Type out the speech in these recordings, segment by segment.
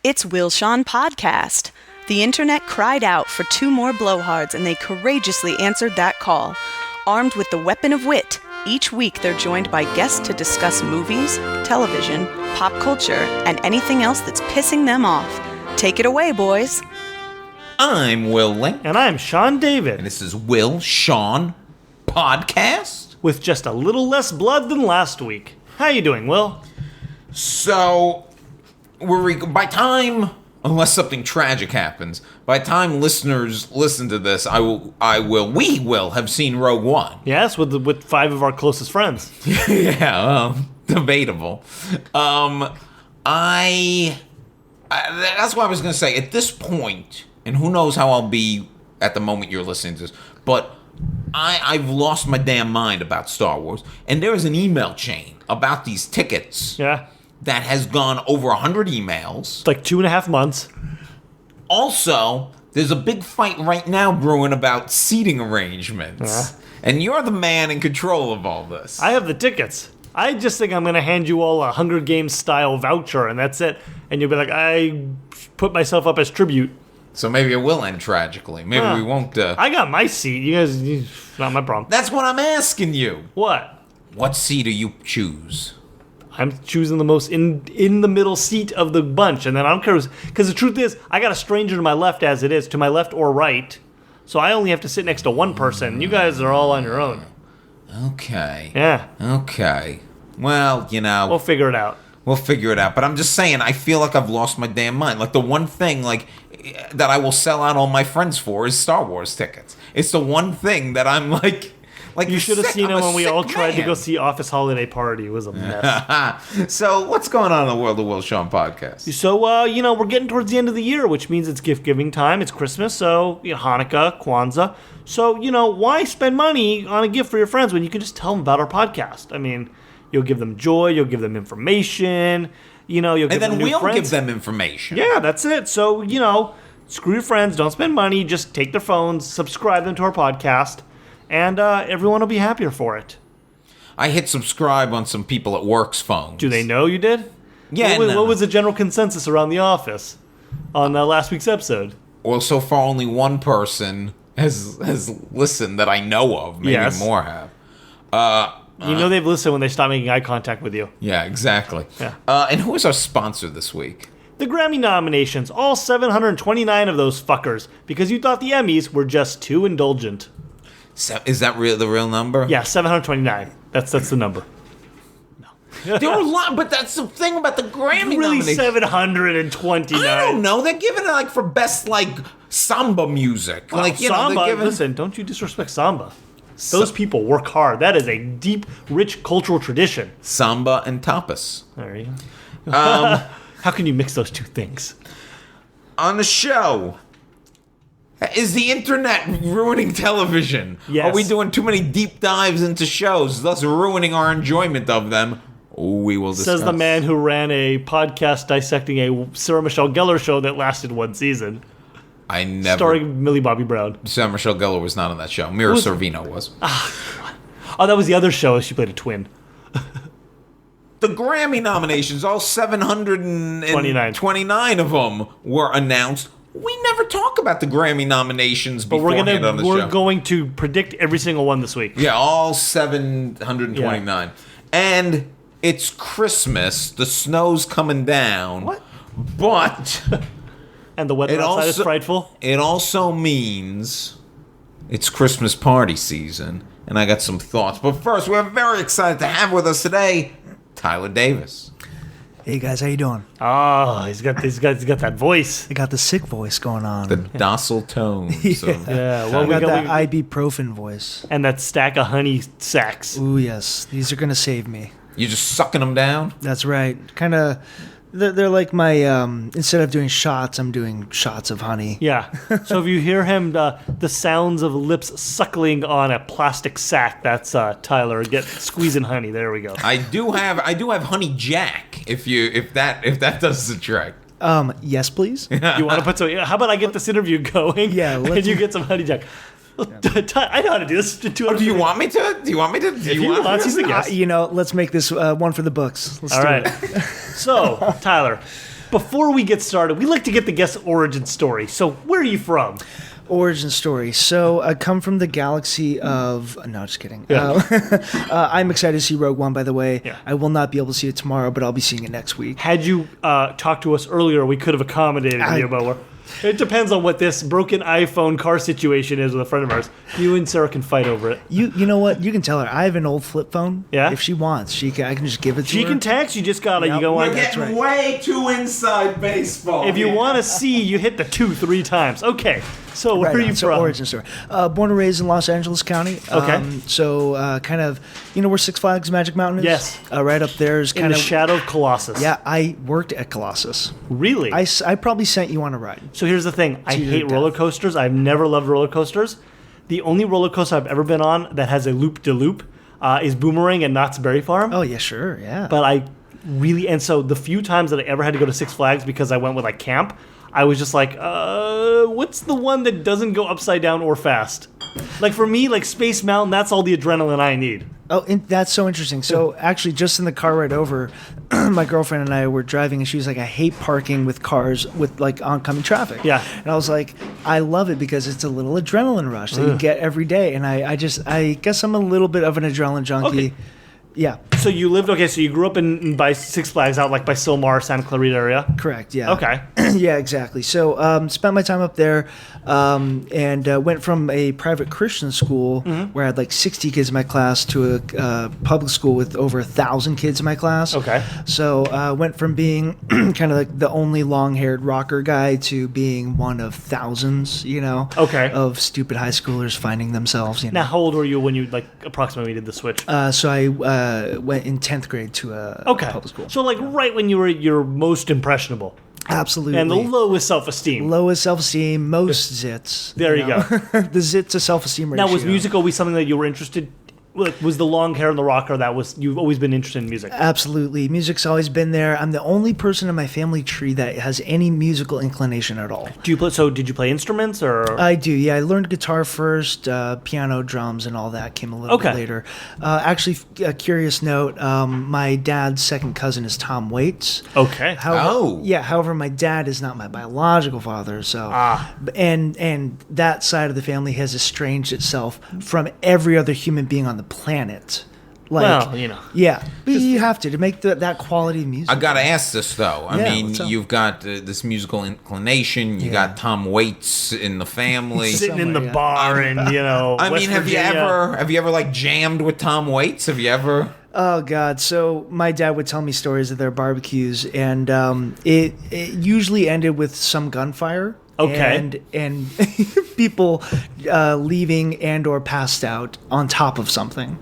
It's Will Sean Podcast. The internet cried out for two more blowhards, and they courageously answered that call. Armed with the weapon of wit, each week they're joined by guests to discuss movies, television, pop culture, and anything else that's pissing them off. Take it away, boys. I'm Will Link. And I'm Sean David. And this is Will Sean Podcast. With just a little less blood than last week. How you doing, Will? So, unless something tragic happens, by the time listeners listen to this, we will have seen Rogue One. Yes, with five of our closest friends. Yeah, well, debatable. That's what I was going to say. At this point, and who knows how I'll be at the moment you're listening to this, but I've lost my damn mind about Star Wars. And there is an email chain about these tickets. Yeah. That has gone over 100 emails. It's like 2.5 months. Also, there's a big fight right now brewing about seating arrangements. Yeah. And you're the man in control of all this. I have the tickets. I just think I'm going to hand you all a Hunger Games style voucher, and that's it. And you'll be like, I put myself up as tribute. So maybe it will end tragically. Maybe we won't... I got my seat. You guys, not my problem. That's what I'm asking you. What? What seat do you choose? I'm choosing the most in the middle seat of the bunch, and then I don't care, because the truth is, I got a stranger to my left as it is, to my left or right, so I only have to sit next to one person. You guys are all on your own. Okay. Yeah. Okay. Well, you know... We'll figure it out. But I'm just saying, I feel like I've lost my damn mind. Like, the one thing, that I will sell out all my friends for is Star Wars tickets. It's the one thing that I'm, like you should have seen it when we all tried to go man. see Office Holiday Party. It was a mess. So, what's going on in the world of Will Sean Podcast? So, we're getting towards the end of the year, which means it's gift-giving time. It's Christmas, so, Hanukkah, Kwanzaa. So, why spend money on a gift for your friends when you can just tell them about our podcast? I mean, you'll give them joy, you'll give them information, you'll give them new friends. And then we'll give them information. Yeah, that's it. So, screw your friends, don't spend money, just take their phones, subscribe them to our podcast, and everyone will be happier for it. I hit subscribe on some people at work's phones. Do they know you did? Yeah. What was the general consensus around the office on last week's episode? Well, so far only one person has listened that I know of. Maybe more have. They've listened when they stop making eye contact with you. Yeah, exactly. Yeah. And who is our sponsor this week? The Grammy nominations, all 729 of those fuckers, because you thought the Emmys were just too indulgent. So, is that the real number? Yeah, 729. That's the number. No. There were a lot, but that's the thing about the Grammy really nominations. 729. I don't know. They're giving it for best samba music. Samba. Listen, don't you disrespect samba. Those people work hard. That is a deep, rich cultural tradition. Samba and tapas. There you go. How can you mix those two things? On the show, is the internet ruining television? Yes. Are we doing too many deep dives into shows, thus ruining our enjoyment of them? We will discuss. Says the man who ran a podcast dissecting a Sarah Michelle Gellar show that lasted one season. Starring Millie Bobby Brown. Sarah Michelle Gellar was not on that show. Mira Sorvino was. Oh, that was the other show. She played a twin. The Grammy nominations, all 729 of them were announced. We never talk about the Grammy nominations beforehand on the show. We're going to predict every single one this week. Yeah, all 729. Yeah. And it's Christmas. The snow's coming down. What? But... And the weather outside is frightful. It also means it's Christmas party season, and I got some thoughts. But first, we're very excited to have with us today Tyler Davis. Hey guys, how you doing? Oh, he's got that voice. I got the sick voice going on. The docile tones. Yeah. Well, I got that ibuprofen voice. And that stack of honey sacks. Ooh, yes. These are going to save me. You're just sucking them down? That's right. Kind of... They're like my, instead of doing shots, I'm doing shots of honey. Yeah. So if you hear him, the sounds of lips suckling on a plastic sack, that's Tyler squeezing honey. There we go. I do have Honey Jack, if that does the trick. Yes, please. You want to put some, how about I get this interview going? Yeah. And you get some Honey Jack. I know how to do this. Do you want me to? Do you want me to? If you want, he's the guest. Let's make this one for the books. Let's All do right. it. So, Tyler, Before we get started, we like to get the guest origin story. So, where are you from? Origin story. So I come from the galaxy of... No, just kidding. Yeah. I'm excited to see Rogue One, by the way. Yeah. I will not be able to see it tomorrow, but I'll be seeing it next week. Had you talked to us earlier, we could have accommodated you, but it depends on what this broken iPhone car situation is with a friend of ours. You and Sarah can fight over it. You know what? You can tell her. I have an old flip phone. Yeah? If she wants, I can just give it to her. She can text. You just gotta. Yep. You go We're on. getting way too inside baseball. If you here. want to see, you hit the 2-3 times. Okay. So where Right are on. you So from? origin story. Born and raised in Los Angeles County. Okay. Kind of, where Six Flags Magic Mountain is? Yes. Right up there is In kind the of... shadow of Colossus. Yeah, I worked at Colossus. Really? I probably sent you on a ride. So here's the thing. I your hate death. roller coasters. I've never loved roller coasters. The only roller coaster I've ever been on that has a loop-de-loop is Boomerang at Knott's Berry Farm. Oh, yeah, sure, yeah. But I really... And so the few times that I ever had to go to Six Flags because I went with like camp, I was just like, what's the one that doesn't go upside down or fast? Like for me, like Space Mountain, that's all the adrenaline I need. Oh, that's so interesting. So actually, just in the car ride over, my girlfriend and I were driving, and she was like, "I hate parking with cars with like oncoming traffic." Yeah. And I was like, "I love it because it's a little adrenaline rush that you get every day." And I guess I'm a little bit of an adrenaline junkie. Okay. Yeah, So you lived, so you grew up by Six Flags out like by Silmar, Santa Clarita area. correct. Yeah. Okay. Yeah, exactly. So spent my time up there and went from a private Christian school where I had like 60 kids in my class to a public school with over 1,000 kids in my class. Okay. So went from being kind of like the only long-haired rocker guy to being one of thousands, Okay. of stupid high schoolers finding themselves, Now, how old were you when you like approximately did the switch? So I went in 10th grade to a public school. So like right when you were your most impressionable Absolutely. and the lowest self-esteem. Lowest self-esteem, most zits. There you go. The zit to self-esteem ratio. Now, was music always something that you were interested? Like, was the long hair and the rocker you've always been interested in music? Absolutely. Music's always been there. I'm the only person in my family tree that has any musical inclination at all. Do you play? So, did you play instruments or? I do, yeah. I learned guitar first, piano, drums, and all that came a little bit later. Actually, a curious note, my dad's second cousin is Tom Waits. Okay. However, my dad is not my biological father, so... And that side of the family has estranged itself from every other human being on the planet. Yeah, but you have to make that quality of music. I gotta ask this though. I mean, what's up? you've got this musical inclination. You got Tom Waits in the family. Sitting in the Somewhere, bar and I West mean, have you ever like jammed with Tom Waits? Have you ever? Oh God! So my dad would tell me stories of their barbecues, and it usually ended with some gunfire. Okay. And people leaving and or passed out on top of something.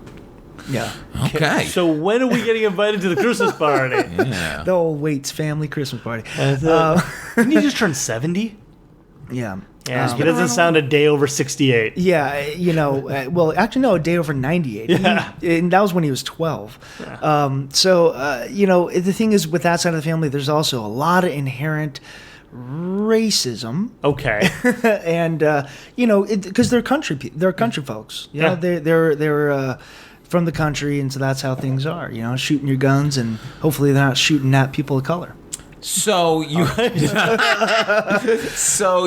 Yeah. Okay. So when are we getting invited to the Christmas party? Yeah. The old Waits family Christmas party. Didn't he just turn 70? Yeah. Yeah, he doesn't sound a day over 68. Yeah, well, actually, no, a day over 98. Yeah. And that was when he was 12. Yeah. The thing is, with that side of the family, there's also a lot of inherent racism. Okay. And, because they're country folks. Yeah. They're from the country, and so that's how things are, shooting your guns, and hopefully they're not shooting at people of color. So you, so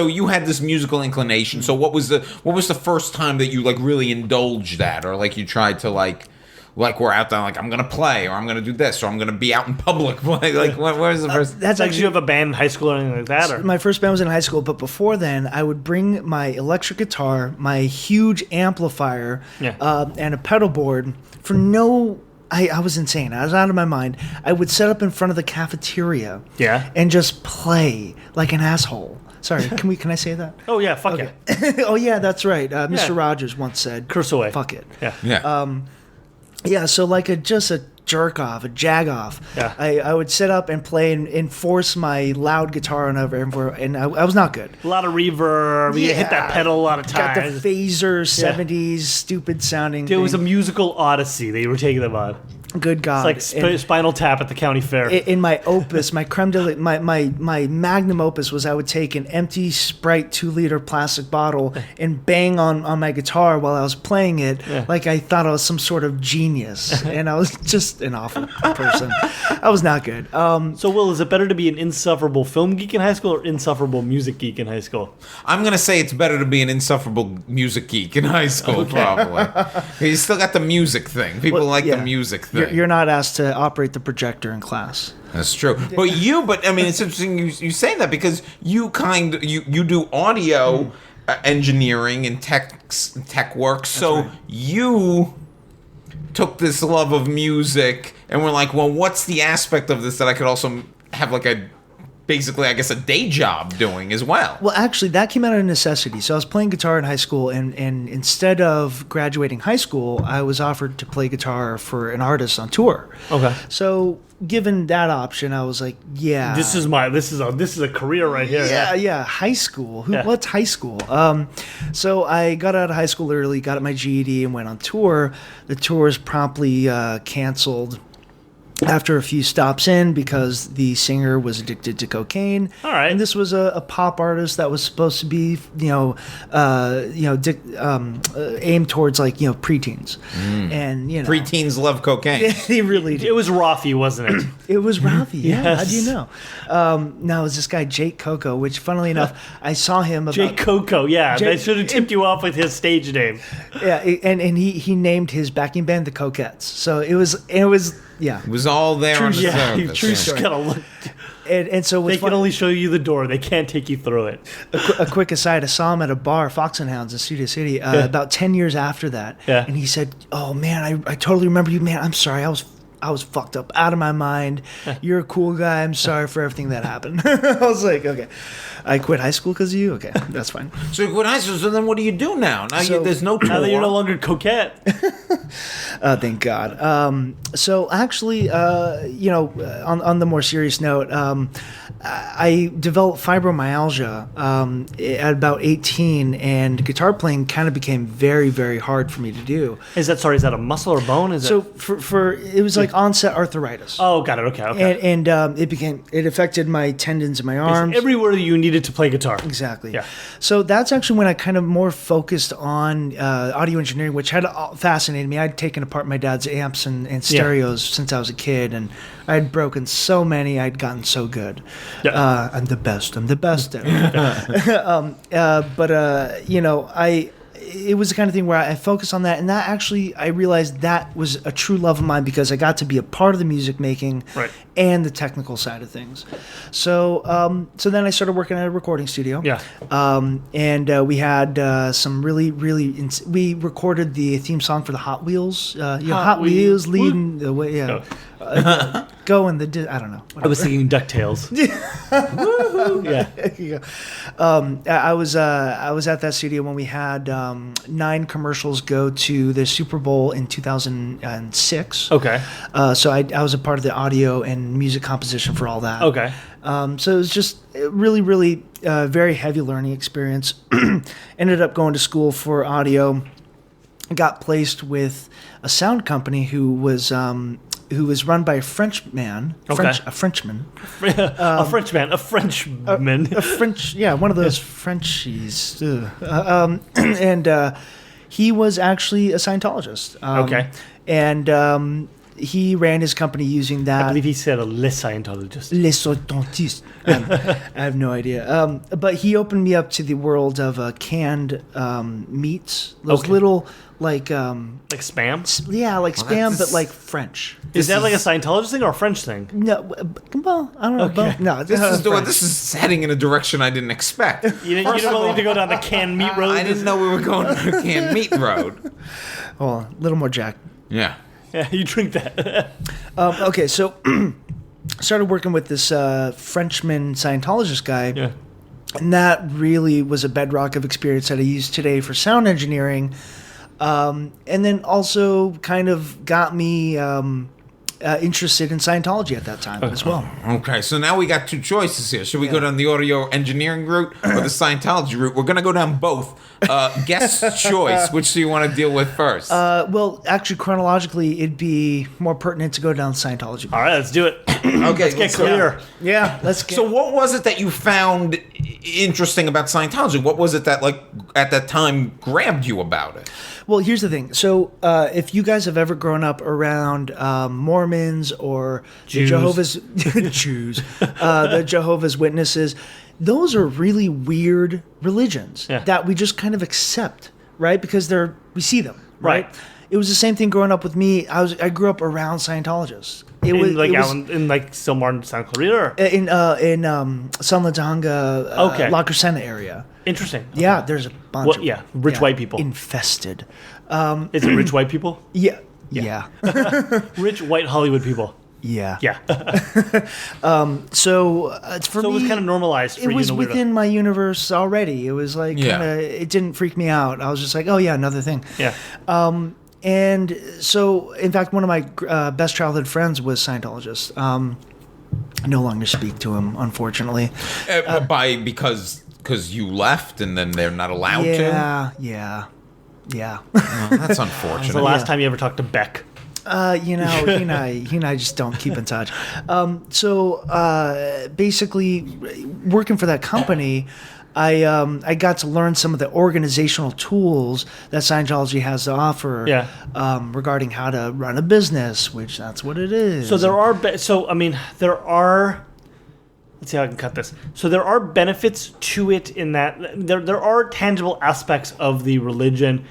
you had this musical inclination. So what was the first time that you like really indulged that, or like you tried to like we're out there like I'm gonna play, or I'm gonna do this, or I'm gonna be out in public. Like where's the first? That's Like, actually did you have a band in high school or anything like that? Or? my first band was in high school, but before then, I would bring my electric guitar, my huge amplifier, and a pedal board for no. I was insane. I was out of my mind. I would set up in front of the cafeteria, and just play like an asshole. Sorry, can I say that? Oh yeah, fuck it. Oh yeah, that's right. Mr. Rogers once said, Curse away. Fuck it. Yeah. Yeah, so like just a jerk off, a jag off. Yeah. I would sit up and play and force my loud guitar on over, and I was not good. A lot of reverb. You hit that pedal a lot of Got the times. phaser 70s stupid sounding. It was a thing. musical odyssey that you were taking them on. Good God. It's like Spinal Tap at the county fair. In my opus, my creme de la, my magnum opus was I would take an empty Sprite 2-liter plastic bottle and bang on my guitar while I was playing it, like I thought I was some sort of genius, and I was just an awful person. I was not good. So, Will, is it better to be an insufferable film geek in high school or insufferable music geek in high school? I'm going to say it's better to be an insufferable music geek in high school, probably. You still got the music thing. People like the music thing. You're not asked to operate the projector in class. That's true. But I mean, it's interesting you say that because you do audio engineering and tech work. So right. You took this love of music and were like, well, what's the aspect of this that I could also have like basically, I guess, a day job doing as well? Well, actually, that came out of necessity. So I was playing guitar in high school, and instead of graduating high school, I was offered to play guitar for an artist on tour. Okay. So given that option, I was like, yeah. This is a career right here. Yeah. High school. What's high school? So I got out of high school early, got my GED, and went on tour. The tour was promptly canceled after a few stops in because the singer was addicted to cocaine. All right. And this was a pop artist that was supposed to be, aimed towards preteens. And, preteens love cocaine. They really do. It was Rafi, wasn't it? It was Rafi, yeah. Yes. How do you know? Now, it was this guy, Jake Coco, which, funnily enough, I saw him about... Jake Coco, yeah. They should have tipped you off with his stage name. Yeah, and he named his backing band the Cokettes. So it was yeah. It was all there on the surface. True story. Gotta look. And so they can only show you the door. They can't take you through it. A quick aside, I saw him at a bar, Fox and Hounds in Studio City, about 10 years after that. Yeah. And he said, oh, man, I totally remember you. Man, I'm sorry. I was fucked up, out of my mind. You're a cool guy. I'm sorry for everything that happened. I was like, okay. I quit high school because of you? Okay, that's fine. So you quit high school, so then what do you do now? There's no tour. Now that you're no longer Cokette. Thank God. So actually, on the more serious note, I developed fibromyalgia at about 18, and guitar playing kind of became very, very hard for me to do. Is that a muscle or bone? It was like onset arthritis. Oh, got it. Okay. And it affected my tendons in my arms. Everywhere that you needed to play guitar. Exactly. Yeah. So that's actually when I kind of more focused on audio engineering, which had fascinated me. I'd taken apart my dad's amps and stereos since I was a kid, and I had broken so many. I'd gotten so good. Yeah. I'm the best at it. It was the kind of thing where I focused on that, and that actually, I realized that was a true love of mine because I got to be a part of the music making and the technical side of things. So then I started working at a recording studio. Yeah. And we had some really, we recorded the theme song for the Hot Wheels. Hot Wheels leading the way. Yeah. Go in the I don't know. I was thinking DuckTales. Woohoo! Yeah. I was at that studio when we had 9 commercials go to the Super Bowl in 2006. Okay. So I was a part of the audio and music composition for all that. Okay. So it was just really, really very heavy learning experience. Ended up going to school for audio. Got placed with a sound company who was run by a Frenchman. Okay. A Frenchman. A Frenchman. A French, yeah, one of those Frenchies. And he was actually a Scientologist. Okay. And he ran his company using that. I believe he said Le Scientologist. Le Scientologist. I have no idea. But he opened me up to the world of canned meats. Those little, like Spam? Yeah, like Spam, but like French. Is that like a Scientologist thing or a French thing? No, well, I don't know. Okay. No, this is heading in a direction I didn't expect. You don't need to go down the canned meat road? I didn't know we were going down the canned meat road. Oh, a little more Jack. Yeah. Yeah, you drink that. Okay, so started working with this Frenchman Scientologist guy. Yeah. And that really was a bedrock of experience that I use today for sound engineering. And then also kind of got me interested in Scientology at that time as well. Okay, so now we got two choices here. Should we go down the audio engineering route or the Scientology route? We're going to go down both. Guest choice. Which do you want to deal with first? Well, actually, chronologically, it'd be more pertinent to go down Scientology. All right, let's do it. Okay, Let's get clear. Yeah, let's get. So what was it that you found interesting about Scientology? What was it that, like, at that time grabbed you about it? Well, here's the thing. So, if you guys have ever grown up around Mormons or the Jehovah's Jews, the Jehovah's Witnesses, those are really weird religions that we just kind of accept, right? Because we see them, right? It was the same thing growing up with me. I grew up around Scientologists. Still Martin San Clarita? In San Latanga, La Crescenta area. Interesting. Yeah, there's a bunch of rich white people. Infested. Is it rich white people? Yeah. Rich white Hollywood people. Yeah. Yeah. So for me, it was kind of normalized for you. It was within my universe already. It was like, it didn't freak me out. I was just like, oh yeah, another thing. Yeah. And so, in fact, one of my best childhood friends was Scientologist. I no longer speak to him, unfortunately. Because you left and then they're not allowed to? Yeah. Oh, that's unfortunate. When's the last time you ever talked to Beck? He and I just don't keep in touch. So basically, working for that company, I got to learn some of the organizational tools that Scientology has to offer regarding how to run a business, which that's what it is. So there are. Let's see how I can cut this. So there are benefits to it in that there are tangible aspects of the religion.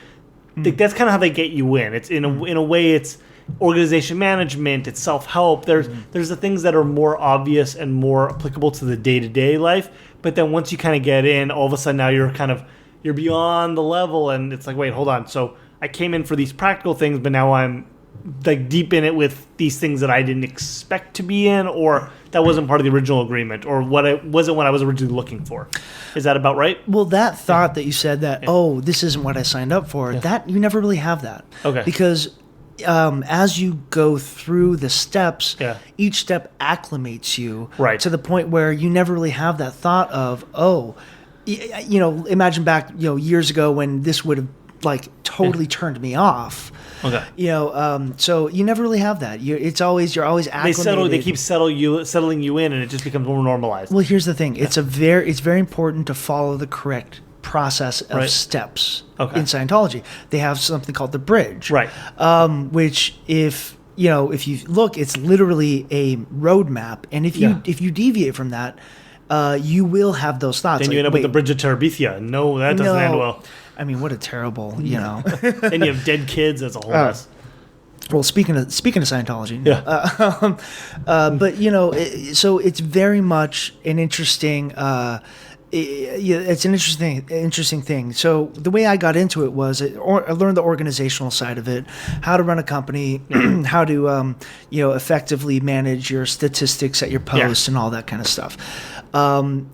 That's kind of how they get you in. It's in a way it's organization management, it's self-help. There's the things that are more obvious and more applicable to the day-to-day life. But then once you kind of get in, all of a sudden now you're beyond the level, and it's like, wait, hold on. So I came in for these practical things, but now I'm like deep in it with these things that I didn't expect to be in, or that wasn't part of the original agreement, or wasn't what I was originally looking for. Is that about right? Well, that thought that you said that, this isn't what I signed up for, that you never really have that. Okay. Because as you go through the steps, each step acclimates you to the point where you never really have that thought of, imagine back, years ago when this would have like totally turned me off. Okay. So you never really have that. You're always acclimated. They keep settling you in, and it just becomes more normalized. Well, here's the thing. It's very important to follow the correct process of steps in Scientology. They have something called the bridge, which if you look, it's literally a roadmap, and if you deviate from that, you will have those thoughts. Then you end up with the Bridge of Terabithia. No, that doesn't end well. I mean, what a terrible, And you have dead kids. That's a whole mess. Well, speaking of Scientology, but so it's very much an interesting. It's an interesting thing. So the way I got into it was I learned the organizational side of it, how to run a company, how to effectively manage your statistics at your posts and all that kind of stuff. And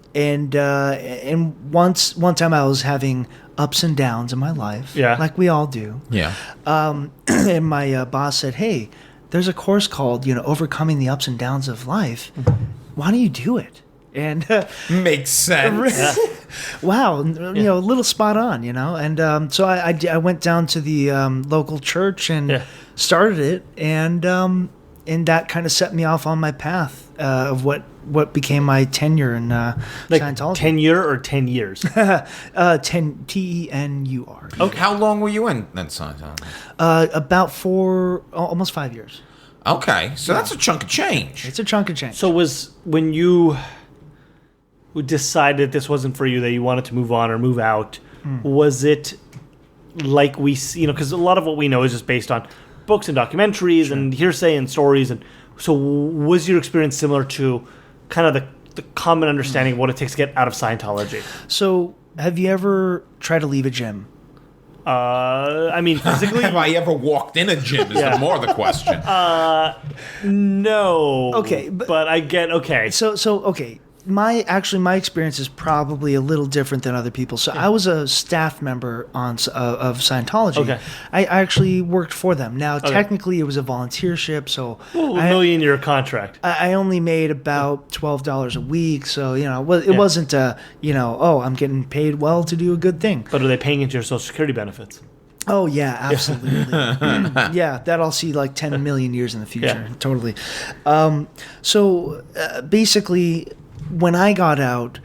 one time I was having ups and downs in my life, like we all do. Yeah. And my boss said, "Hey, there's a course called Overcoming the Ups and Downs of Life. Why don't you do it?" And makes sense. Wow, a little spot on, And so I went down to the local church and started it, and that kind of set me off on my path of what became my tenure in Scientology. Tenure or 10 years? 10 TENUR. Okay. How long were you in Scientology? About almost 5 years. Okay, so that's a chunk of change. It's a chunk of change. So was when you decided this wasn't for you, that you wanted to move on or move out, was it like we see, because a lot of what we know is just based on books and documentaries and hearsay and stories, and so was your experience similar to kind of the common understanding of what it takes to get out of Scientology? So have you ever tried to leave a gym? I mean, physically. Have I ever walked in a gym? Is more the question. No. Okay, but I get okay. So okay. my experience is probably a little different than other people. So I was a staff member of Scientology. Okay. I actually worked for them. Now, technically, it was a volunteership, so $1 million your contract. I only made about $12 a week. So it wasn't I'm getting paid well to do a good thing. But are they paying into your Social Security benefits? Oh yeah, absolutely. Yeah, that I'll see like 10 million years in the future. Yeah. Totally. So basically, when I got out,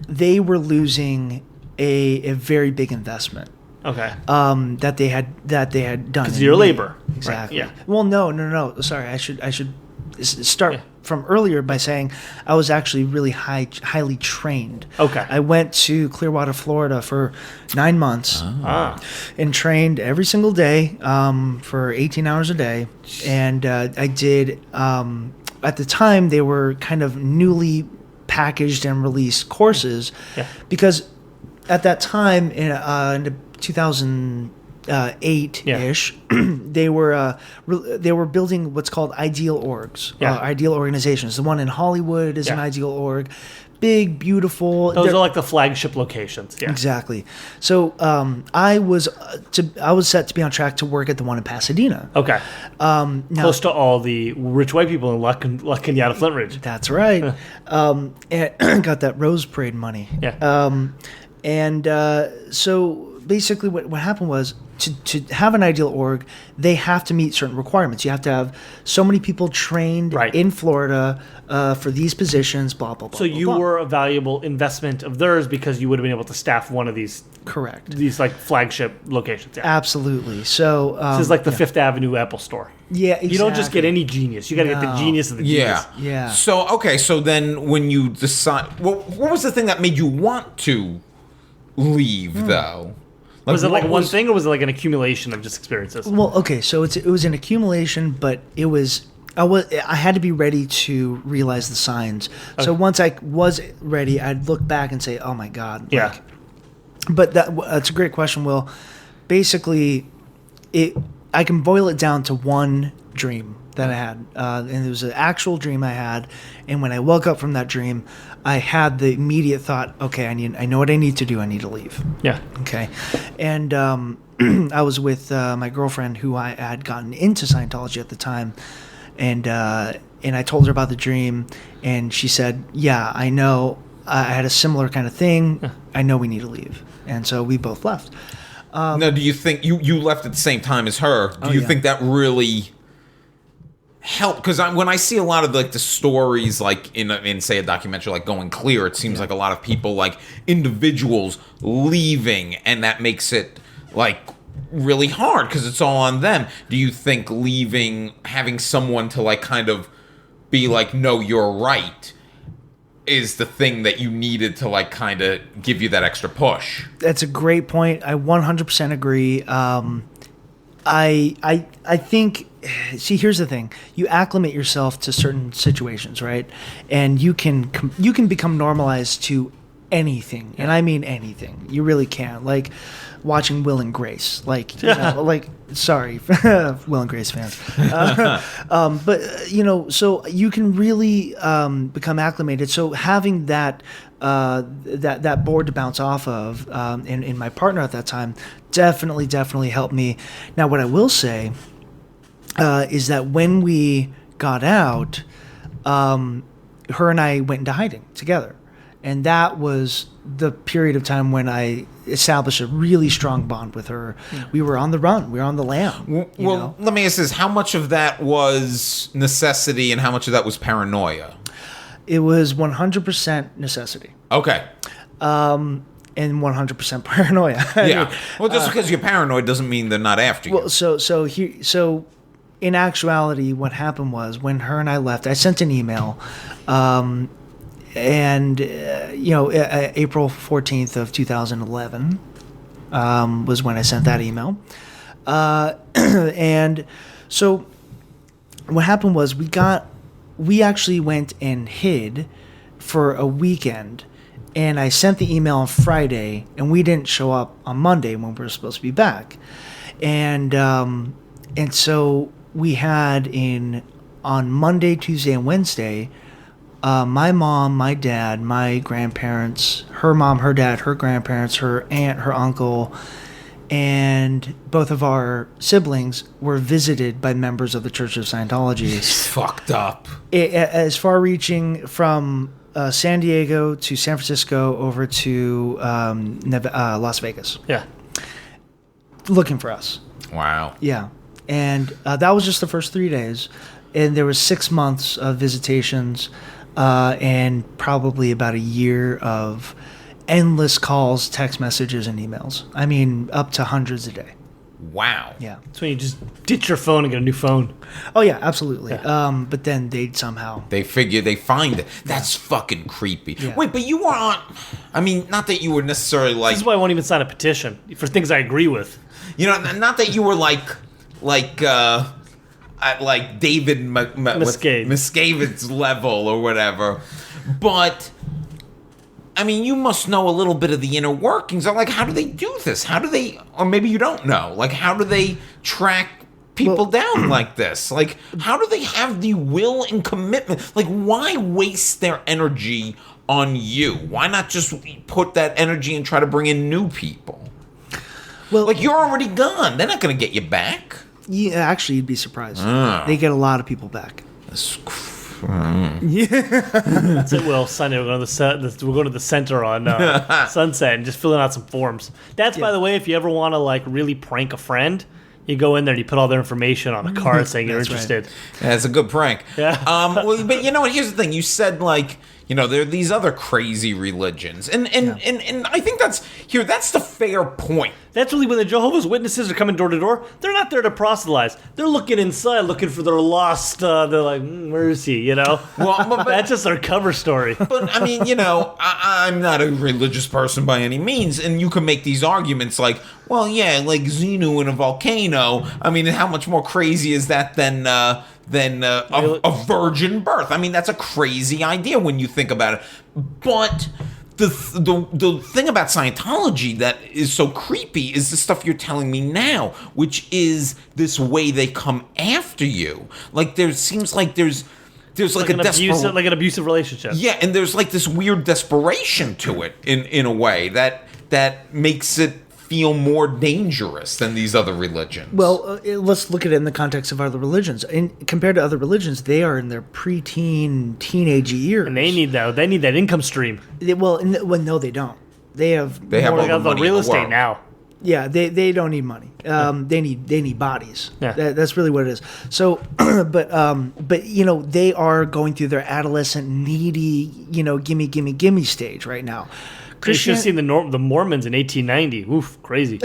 they were losing a very big investment. Okay. That they had done. Because of your labor. Exactly. Right. Yeah. Well, no. Sorry, I should start from earlier by saying I was actually really highly trained. Okay. I went to Clearwater, Florida for 9 months and trained every single day for 18 hours a day. And I did, at the time, they were kind of newly packaged and released courses because at that time in 2008-ish, they were building what's called ideal orgs, ideal organizations. The one in Hollywood is an ideal org, big, beautiful. Those are like the flagship locations. Yeah, exactly. So I was set to be on track to work at the one in Pasadena. Okay. Close to all the rich white people in La Canyada, Flint Ridge. That's right. And got that Rose Parade money. Yeah. So basically what happened was to have an ideal org, they have to meet certain requirements. You have to have so many people trained in Florida for these positions, blah, blah, blah. So you were a valuable investment of theirs because you would have been able to staff one of these. Correct. These like flagship locations. Yeah. Absolutely. So this is like the Fifth Avenue Apple Store. Yeah, exactly. You don't just get any genius. You got to get the genius of the genius. Yeah. So then when you decide, what was the thing that made you want to leave though? Was it like one thing, or was it like an accumulation of just experiences? Well, okay, so it was an accumulation, but I had to be ready to realize the signs. Okay. So once I was ready, I'd look back and say, "Oh my God!" But that's a great question, Will. Basically, I can boil it down to one dream that I had, and it was an actual dream I had. And when I woke up from that dream, I had the immediate thought, okay, I know what I need to do. I need to leave. Yeah. Okay. And I was with my girlfriend, who I had gotten into Scientology at the time, and I told her about the dream, and she said, "Yeah, I know. I had a similar kind of thing. I know we need to leave." And so we both left. Now, do you think you left at the same time as her? Do you think that really help? Because when I see a lot of like the stories, like in say a documentary like Going Clear, it seems like a lot of people, like individuals, leaving, and that makes it like really hard because it's all on them. Do you think leaving, having someone to like kind of be like, no, you're right, is the thing that you needed to like kind of give you that extra push? That's a great point. I 100% agree. I think, see, here's the thing. You acclimate yourself to certain situations, right? And you can become normalized to anything. And I mean anything. You really can. Like watching Will and Grace. Like, sorry, Will and Grace fans. But, so you can really become acclimated. So having that board to bounce off of, and my partner at that time definitely helped me. Now, what I will say is that when we got out, her and I went into hiding together. And that was the period of time when I established a really strong bond with her. Yeah. We were on the run. We were on the lam. Well, let me ask this. How much of that was necessity and how much of that was paranoia? It was 100% necessity. Okay. And 100% paranoia. Yeah. Well, just because you're paranoid doesn't mean they're not after you. Well, so in actuality, what happened was when her and I left, I sent an email, and April 14th of 2011 was when I sent that email, and so what happened was we actually went and hid for a weekend. And I sent the email on Friday, and we didn't show up on Monday when we were supposed to be back. And so we had on Monday, Tuesday, and Wednesday, my mom, my dad, my grandparents, her mom, her dad, her grandparents, her aunt, her uncle, and both of our siblings were visited by members of the Church of Scientology. It's fucked up. As far-reaching from San Diego to San Francisco over to Las Vegas. Yeah. Looking for us. Wow. Yeah. And that was just the first 3 days. And there was 6 months of visitations and probably about a year of endless calls, text messages, and emails. I mean, up to hundreds a day. Wow. Yeah. That's when you just ditch your phone and get a new phone. Oh, yeah, absolutely. Yeah. But then they'd somehow... They find it. That's fucking creepy. Yeah. Wait, but you were on... I mean, not that you were necessarily like... This is why I won't even sign a petition for things I agree with. You know, not that you were like David Miscavige's level or whatever, but I mean, you must know a little bit of the inner workings. I'm like, how do they do this? How do they, or maybe you don't know, like, how do they track people down like this? Like, how do they have the will and commitment? Like, why waste their energy on you? Why not just put that energy and try to bring in new people? Well, like, you're already gone. They're not going to get you back. Yeah, actually, you'd be surprised. They get a lot of people back. That's it, Will. Sunday, we're going to the center on Sunset and just filling out some forms. That's, by the way, if you ever want to like really prank a friend, you go in there and you put all their information on a card saying you're interested. Right. Yeah, it's a good prank. Yeah. Well, but you know what? Here's the thing. You said like, you know, there are these other crazy religions, and I think that's the fair point. That's really when the Jehovah's Witnesses are coming door to door. They're not there to proselytize. They're looking inside, looking for their lost. They're like, where is he? You know. Well, but, that's just their cover story. But I mean, you know, I'm not a religious person by any means, and you can make these arguments like, well, yeah, like Xenu in a volcano. I mean, how much more crazy is that than a virgin birth? I mean, that's a crazy idea when you think about it. But the thing about Scientology that is so creepy is the stuff you're telling me now, which is this way they come after you. Like there seems like there's like an abusive relationship. Yeah, and there's like this weird desperation to it in a way that makes it feel more dangerous than these other religions. Well, let's look at it in the context of other religions. Compared to other religions, they are in their preteen, teenage years, and they need that income stream. No, they don't. They have all the money real in the estate world. now. Yeah, they don't need money. They need bodies. Yeah. That's really what it is. So, but you know, they are going through their adolescent, needy, you know, gimme stage right now. You should have seen the Mormons in 1890. Oof, crazy.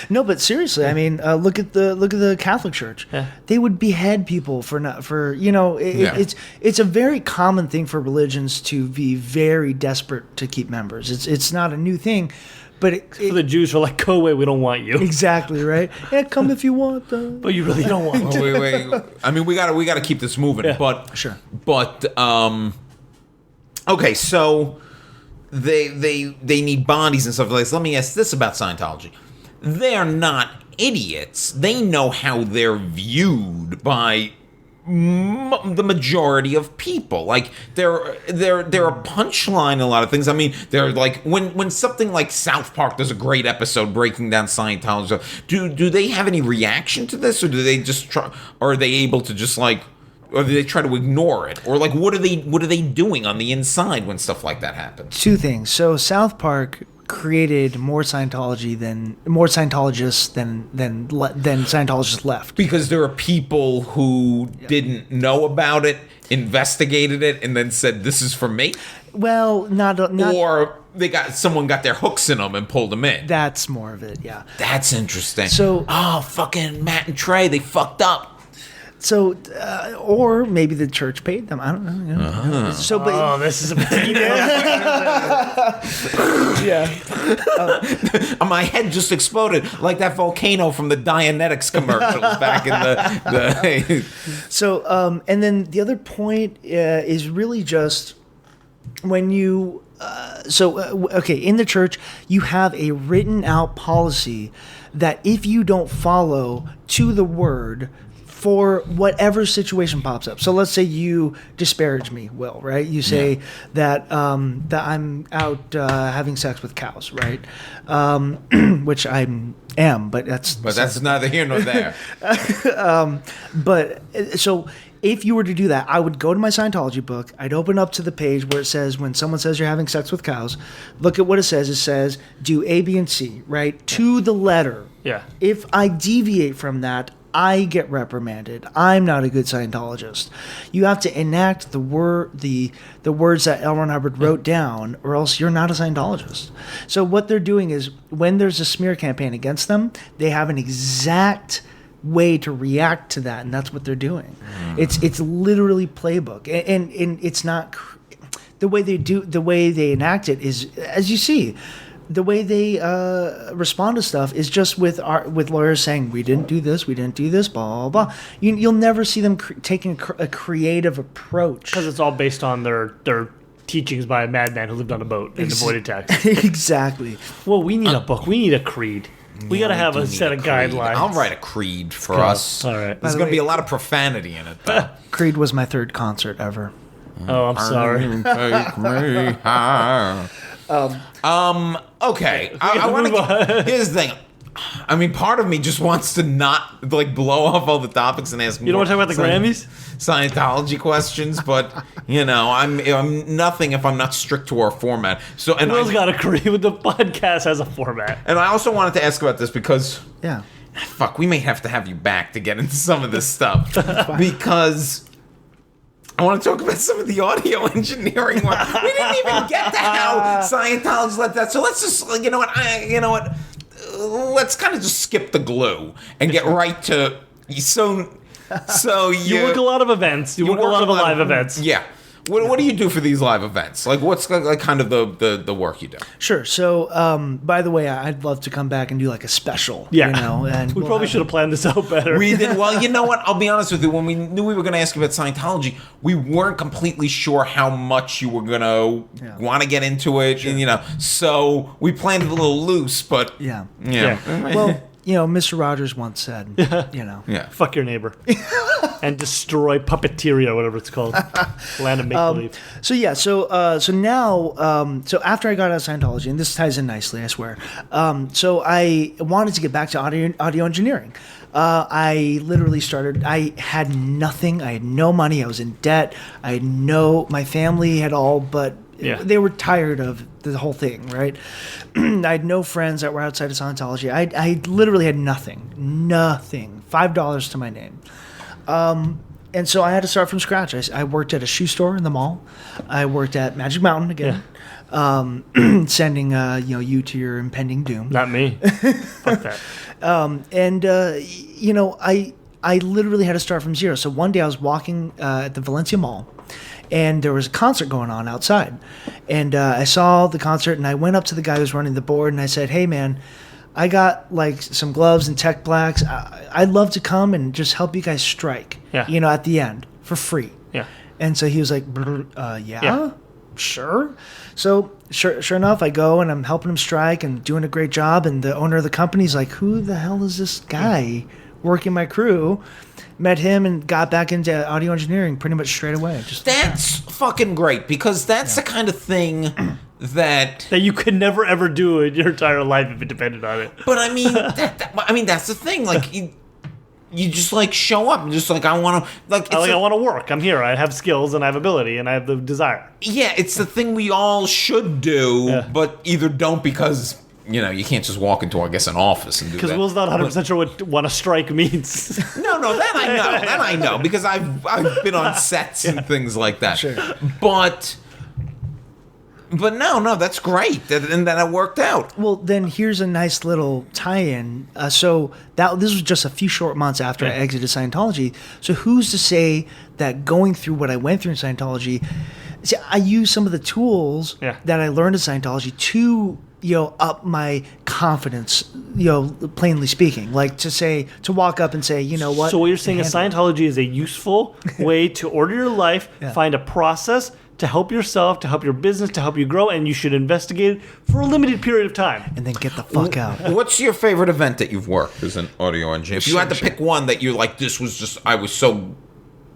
No, but seriously, I mean, look at the Catholic Church. Yeah. They would behead people for you know. It's a very common thing for religions to be very desperate to keep members. It's not a new thing. But for the Jews who are like, go away, we don't want you. Exactly, right? Yeah, come if you want. But you really don't want to. Wait. I mean, we got to keep this moving. Yeah. But sure. But okay, so they need bodies and stuff like this. Let me ask this about Scientology. They're not idiots. They know how they're viewed by the majority of people. Like they're a punchline in a lot of things. I mean, they're like when something like South Park does a great episode breaking down Scientology. Do they have any reaction to this, or do they just try? Or are they able to just like? Or do they try to ignore it? Or like, what are they doing on the inside when stuff like that happens? Two things. So South Park created more Scientologists than Scientologists left. Because there are people who didn't know about it, investigated it, and then said, "This is for me." Well, not or someone got their hooks in them and pulled them in. That's more of it. Yeah. That's interesting. So, fucking Matt and Trey, they fucked up. So, or maybe the church paid them. I don't know. You know. So, but this is a yeah. My head just exploded like that volcano from the Dianetics commercials back in the. So, and then the other point is really just when you. Okay, in the church, you have a written out policy that if you don't follow to the word for whatever situation pops up. So let's say you disparage me, Will, right? You say that that I'm out having sex with cows, right? Which I am, but that's neither here nor there. But so if you were to do that, I would go to my Scientology book. I'd open up to the page where it says when someone says you're having sex with cows, look at what it says. It says do A, B, and C, right? To the letter. Yeah. If I deviate from that, I get reprimanded. I'm not a good Scientologist. You have to enact the words that L. Ron Hubbard wrote down, or else you're not a Scientologist. So what they're doing is when there's a smear campaign against them, they have an exact way to react to that, and that's what they're doing. It's literally playbook, and it's not the way they enact it is, as you see, the way they respond to stuff is just with lawyers saying we didn't do this, blah blah blah. You'll never see them taking a creative approach because it's all based on their teachings by a madman who lived on a boat and avoided tax. Exactly. Well, we need a book. We need a creed. We got to have a set of guidelines. I'll write a creed for us. All right. There's going to be a lot of profanity in it, though. Creed was my third concert ever. Oh, I'm sorry. Take me high. Okay. I want to. Here's the thing. I mean, part of me just wants to not blow off all the topics and ask. You don't want to talk about the Grammys? Scientology questions, but I'm nothing if I'm not strict to our format. So, and Will's got to agree with the podcast has a format. And I also wanted to ask about this because, yeah, fuck, we may have to have you back to get into some of this stuff because I want to talk about some of the audio engineering work. We didn't even get to how Scientology let that. So let's just, let's kind of just skip the glue and get right to So you work a lot of events. You work a lot of live events. Yeah. What do you do for these live events? What's kind of the work you do? Sure. So, by the way, I'd love to come back and do a special. Yeah. And we probably should have planned this out better. We did. Well, you know what? I'll be honest with you. When we knew we were going to ask you about Scientology, we weren't completely sure how much you were going to want to get into it. Sure. And, so we planned it a little loose, but yeah. Well, Mr. Rogers once said, fuck your neighbor and destroy Puppeteria, whatever it's called, Land of Make Believe. So now, so after I got out of Scientology, and this ties in nicely, I swear. So I wanted to get back to audio engineering. I literally started. I had nothing. I had no money. I was in debt. My family had all but. Yeah. They were tired of the whole thing, right? I had no friends that were outside of Scientology. I literally had nothing, $5 to my name. And so I had to start from scratch. I worked at a shoe store in the mall. I worked at Magic Mountain again, sending you to your impending doom. Not me. Fuck that. I literally had to start from zero. So one day I was walking at the Valencia Mall, and there was a concert going on outside. And I saw the concert, and I went up to the guy who was running the board, and I said, hey, man, I got some gloves and tech blacks. I'd love to come and just help you guys strike, at the end for free. Yeah. And so he was like, sure. So sure enough, I go, and I'm helping him strike and doing a great job. And the owner of the company's like, who the hell is this guy working my crew? Met him and got back into audio engineering pretty much straight away. That's fucking great because that's the kind of thing that you could never ever do in your entire life if it depended on it. But I mean, that's the thing. You just show up and just I want to I want to work. I'm here. I have skills and I have ability and I have the desire. Yeah, it's the thing we all should do, but either don't because. You can't just walk into, I guess, an office and do that. Because Will's not 100% sure what a strike means. No, that I know. That I know. Because I've been on sets and things like that. Sure. But no, that's great. And then it worked out. Well, then here's a nice little tie-in. So this was just a few short months after I exited Scientology. So who's to say that going through what I went through in Scientology, I used some of the tools that I learned in Scientology to up my confidence, plainly speaking, to walk up and say, what? So what you're saying is Scientology is a useful way to order your life, find a process to help yourself, to help your business, to help you grow, and you should investigate it for a limited period of time. And then get the fuck out. What's your favorite event that you've worked as an audio engineer? If you had to pick one that you're like, this was just, I was so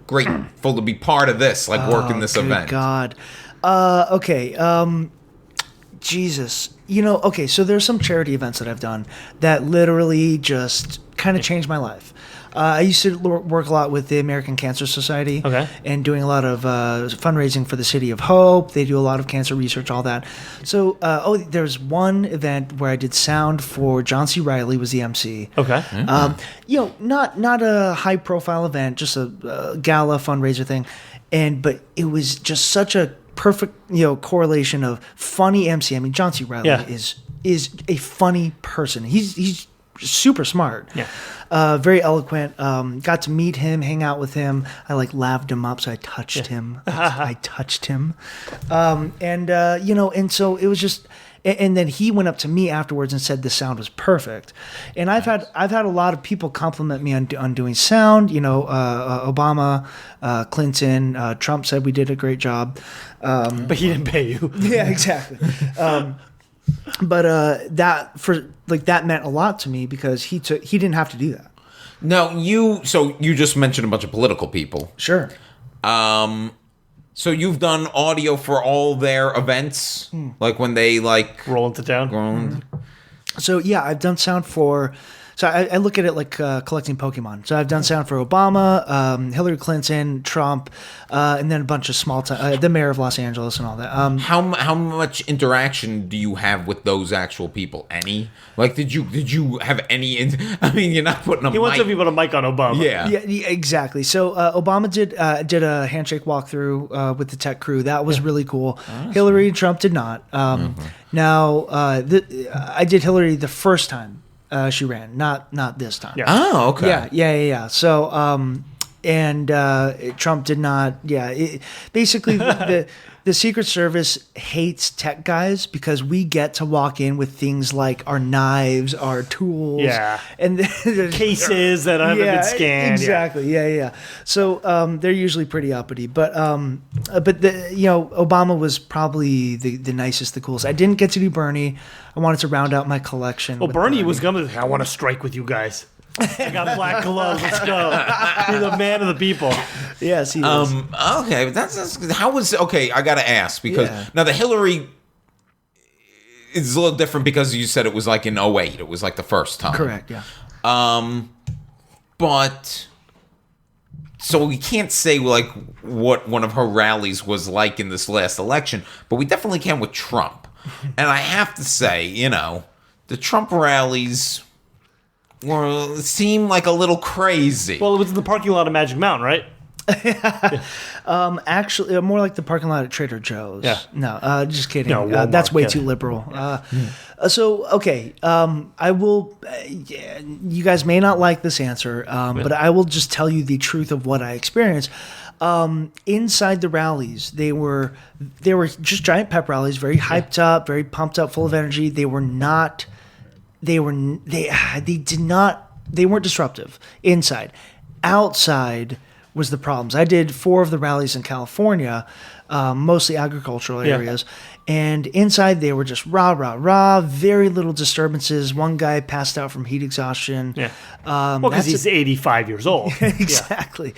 grateful to be part of this, like working this event. God. Okay. Jesus. Okay, so there's some charity events that I've done that literally just kind of changed my life. I used to work a lot with the American Cancer Society, and doing a lot of fundraising for the City of Hope. They do a lot of cancer research, all that. So, there's one event where I did sound for John C. Reilly was the MC. Okay. Not a high profile event, just a gala fundraiser thing, but it was just such a perfect correlation of funny MC. I mean, John C. Reilly is a funny person. He's super smart. Yeah. Very eloquent. Got to meet him, hang out with him. I laughed him up, so I touched him. I touched him. And so it was just. And then he went up to me afterwards and said the sound was perfect. And I've had a lot of people compliment me on doing sound. Obama, Clinton, Trump said we did a great job. But he didn't pay you. Yeah, exactly. But that meant a lot to me because he didn't have to do that. No, you just mentioned a bunch of political people. Sure. So you've done audio for all their events, like when they roll into town. So yeah, I've done sound for. So I look at it like collecting Pokemon. So I've done sound for Obama, Hillary Clinton, Trump, and then a bunch of small time, the mayor of Los Angeles and all that. How much interaction do you have with those actual people? Any? Did you have any? I mean, you're not putting a mic. He wants to put a mic on Obama. Yeah, exactly. So Obama did a handshake walkthrough with the tech crew. That was really cool. Awesome. Hillary and Trump did not. Now I did Hillary the first time. She ran, not this time. Yeah. Oh, okay. Yeah. So, Trump did not. Yeah, basically, the Secret Service hates tech guys because we get to walk in with things like our knives, our tools, and cases that haven't been scanned. Exactly. Yeah. So they're usually pretty uppity, but Obama was probably the nicest, the coolest. I didn't get to do Bernie. I wanted to round out my collection. Well, Bernie was going to. I want to strike with you guys. I got black gloves. Let's go. You're the man of the people. Yes, he is. Okay, that's how was okay. I got to ask because now the Hillary is a little different because you said it was like in 2008. It was like the first time. Correct. Yeah. But so we can't say like what one of her rallies was like in this last election, but we definitely can with Trump. And I have to say, the Trump rallies seem like a little crazy. Well, it was in the parking lot of Magic Mountain, right? Actually, more like the parking lot at Trader Joe's. Yeah. No, just kidding. No, Walmart, that's way too liberal. So, okay, I will. You guys may not like this answer, but I will just tell you the truth of what I experienced. Inside the rallies, they were just giant pep rallies, very hyped up, very pumped up, full of energy. They weren't disruptive inside. Outside was the problems. I did 4 of the rallies in California, mostly agricultural areas. And inside they were just rah, rah, rah, very little disturbances. One guy passed out from heat exhaustion. Yeah. Because he's 85 years old. Exactly.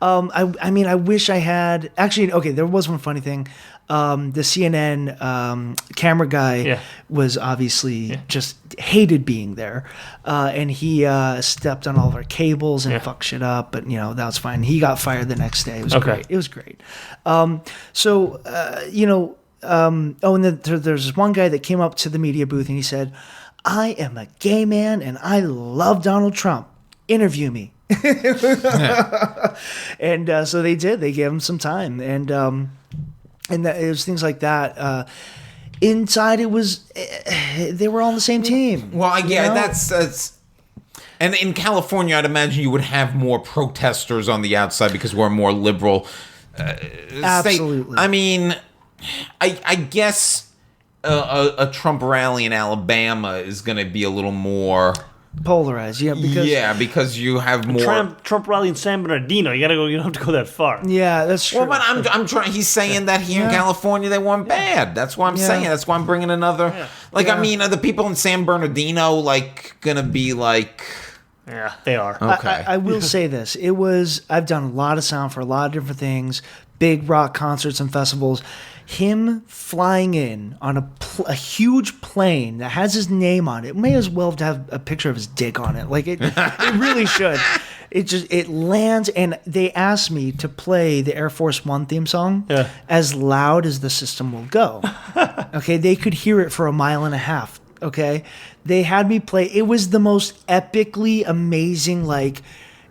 I mean, I wish I had... Actually, okay, there was one funny thing. The CNN camera guy was obviously just hated being there. And he stepped on all of our cables and fucked shit up. But, that was fine. He got fired the next day. It was great. It was great. And then there's this one guy that came up to the media booth and he said, "I am a gay man and I love Donald Trump. Interview me." And so they did. They gave him some time. And it was things like that. Inside, it was they were all on the same team. Well, that's. And in California, I'd imagine you would have more protesters on the outside because we're more liberal. Absolutely. I mean, I guess a Trump rally in Alabama is going to be a little more polarized. Because you have more. Trump rally in San Bernardino. You gotta go. You don't have to go that far. Yeah, that's true. Well, but I'm trying. He's saying that here in California they weren't bad. That's why I'm saying. That's why I'm bringing another. Yeah. I mean, are the people in San Bernardino gonna be like? Yeah, they are. Okay. I will say this. I've done a lot of sound for a lot of different things, big rock concerts and festivals. Him flying in on a huge plane that has his name on it may as well have a picture of his dick on it. It really should. It lands, and they asked me to play the Air Force One theme song as loud as the system will go. Okay, they could hear it for 1.5 miles. Okay, they had me play. It was the most epically amazing.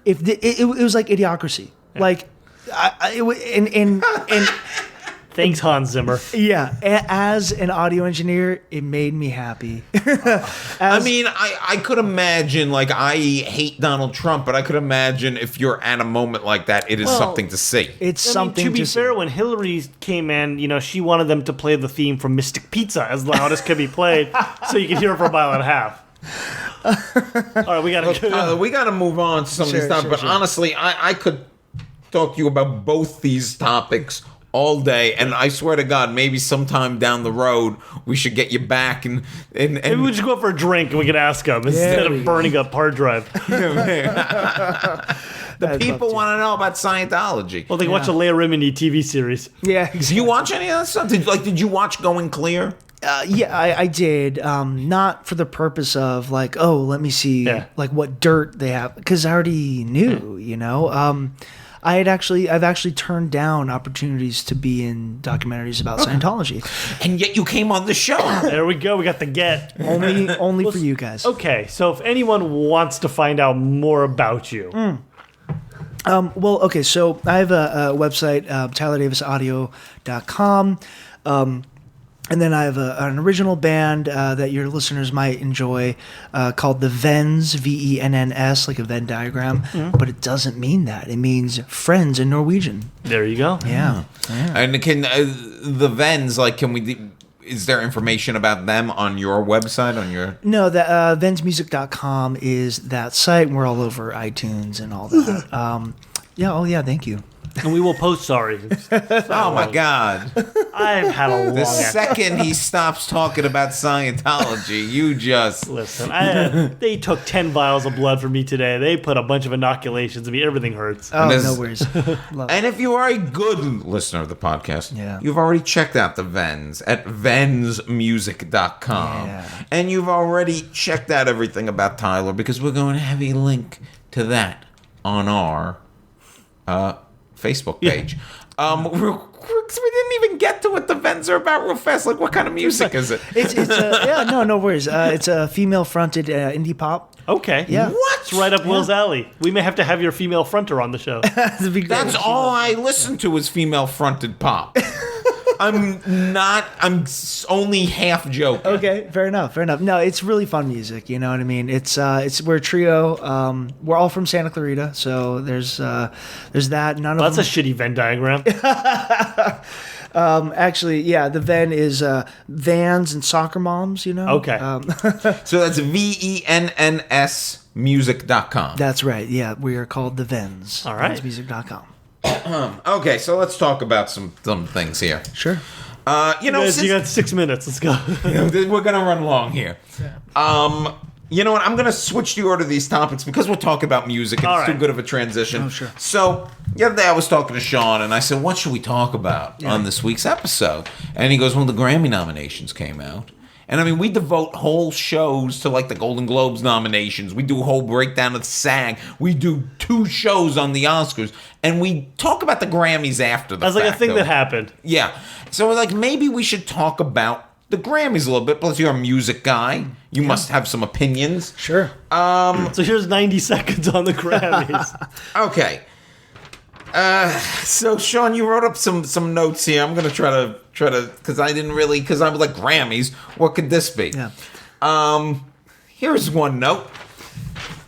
It was like Idiocracy. And thanks, Hans Zimmer. Yeah, as an audio engineer, it made me happy. I could imagine, I hate Donald Trump, but I could imagine if you're at a moment like that, it is something to see. It's something to be fair, see. when Hillary came in, she wanted them to play the theme from Mystic Pizza as loud as could be played, so you could hear it for 1.5 miles. All right, we got to move on to some of these stuff, but honestly, I could talk to you about both these topics all day, and I swear to God, maybe sometime down the road we should get you back and maybe we should go for a drink and we can ask them instead of burning up hard drive. The people want to know about Scientology. Well, they watch a Leia Remini TV series. Yeah, exactly. Do you watch any of that stuff? Did you watch Going Clear? Yeah, I did. Not for the purpose of let me see what dirt they have, because I already knew. I've actually turned down opportunities to be in documentaries about Scientology, and yet you came on the show. There we go. We got the get only for you guys. Okay, so if anyone wants to find out more about you, so I have a website, TylerDavisAudio.com. And then I have an original band that your listeners might enjoy called the Venns, Venns, like a Venn diagram. But it doesn't mean that. It means friends in Norwegian. There you go. Yeah. And can the Venns, is there information about them on your website? No, the VennsMusic.com is that site. We're all over iTunes and all that. Thank you. And we will post sorry. Oh my God. I've had a long The second he stops talking about Scientology, you just... Listen, they took 10 vials of blood from me today. They put a bunch of inoculations in me. Everything hurts. Oh, no worries. And if you are a good listener of the podcast, you've already checked out the Venns at VennsMusic.com. Yeah. And you've already checked out everything about Tyler, because we're going to have a link to that on our... Facebook page. We didn't even get to what the Venns are about real fast. What kind of music is it? No worries. It's a female-fronted indie pop. Okay. Yeah. What? It's right up Will's alley. We may have to have your female fronter on the show. That's all I listen to is female-fronted pop. I'm only half joking. Okay, fair enough. No, it's really fun music. You know what I mean? We're a trio. We're all from Santa Clarita, so there's that. That's a shitty Venn diagram. Actually, the Venn is vans and soccer moms. Okay. So that's VENNS music.com. That's right. Yeah, we are called the Venns. All right. VennsMusic.com. Okay, so let's talk about some things here. Sure. You got 6 minutes. Let's go. We're gonna run long here. You know what? I'm gonna switch the order of these topics because we're talking about music and it's too good of a transition. Oh, sure. So the other day I was talking to Sean and I said, "What should we talk about on this week's episode?" And he goes, "Well, the Grammy nominations came out." And I mean, we devote whole shows to the Golden Globes nominations. We do a whole breakdown of the SAG. We do 2 shows on the Oscars. And we talk about the Grammys after the fact. That's a thing that happened. Yeah. So we're maybe we should talk about the Grammys a little bit. Plus, you're a music guy. You must have some opinions. Sure. So here's 90 seconds on the Grammys. Okay. So Sean, you wrote up some notes here. I'm gonna try to because I was like, Grammys. What could this be? Yeah. Here's one note.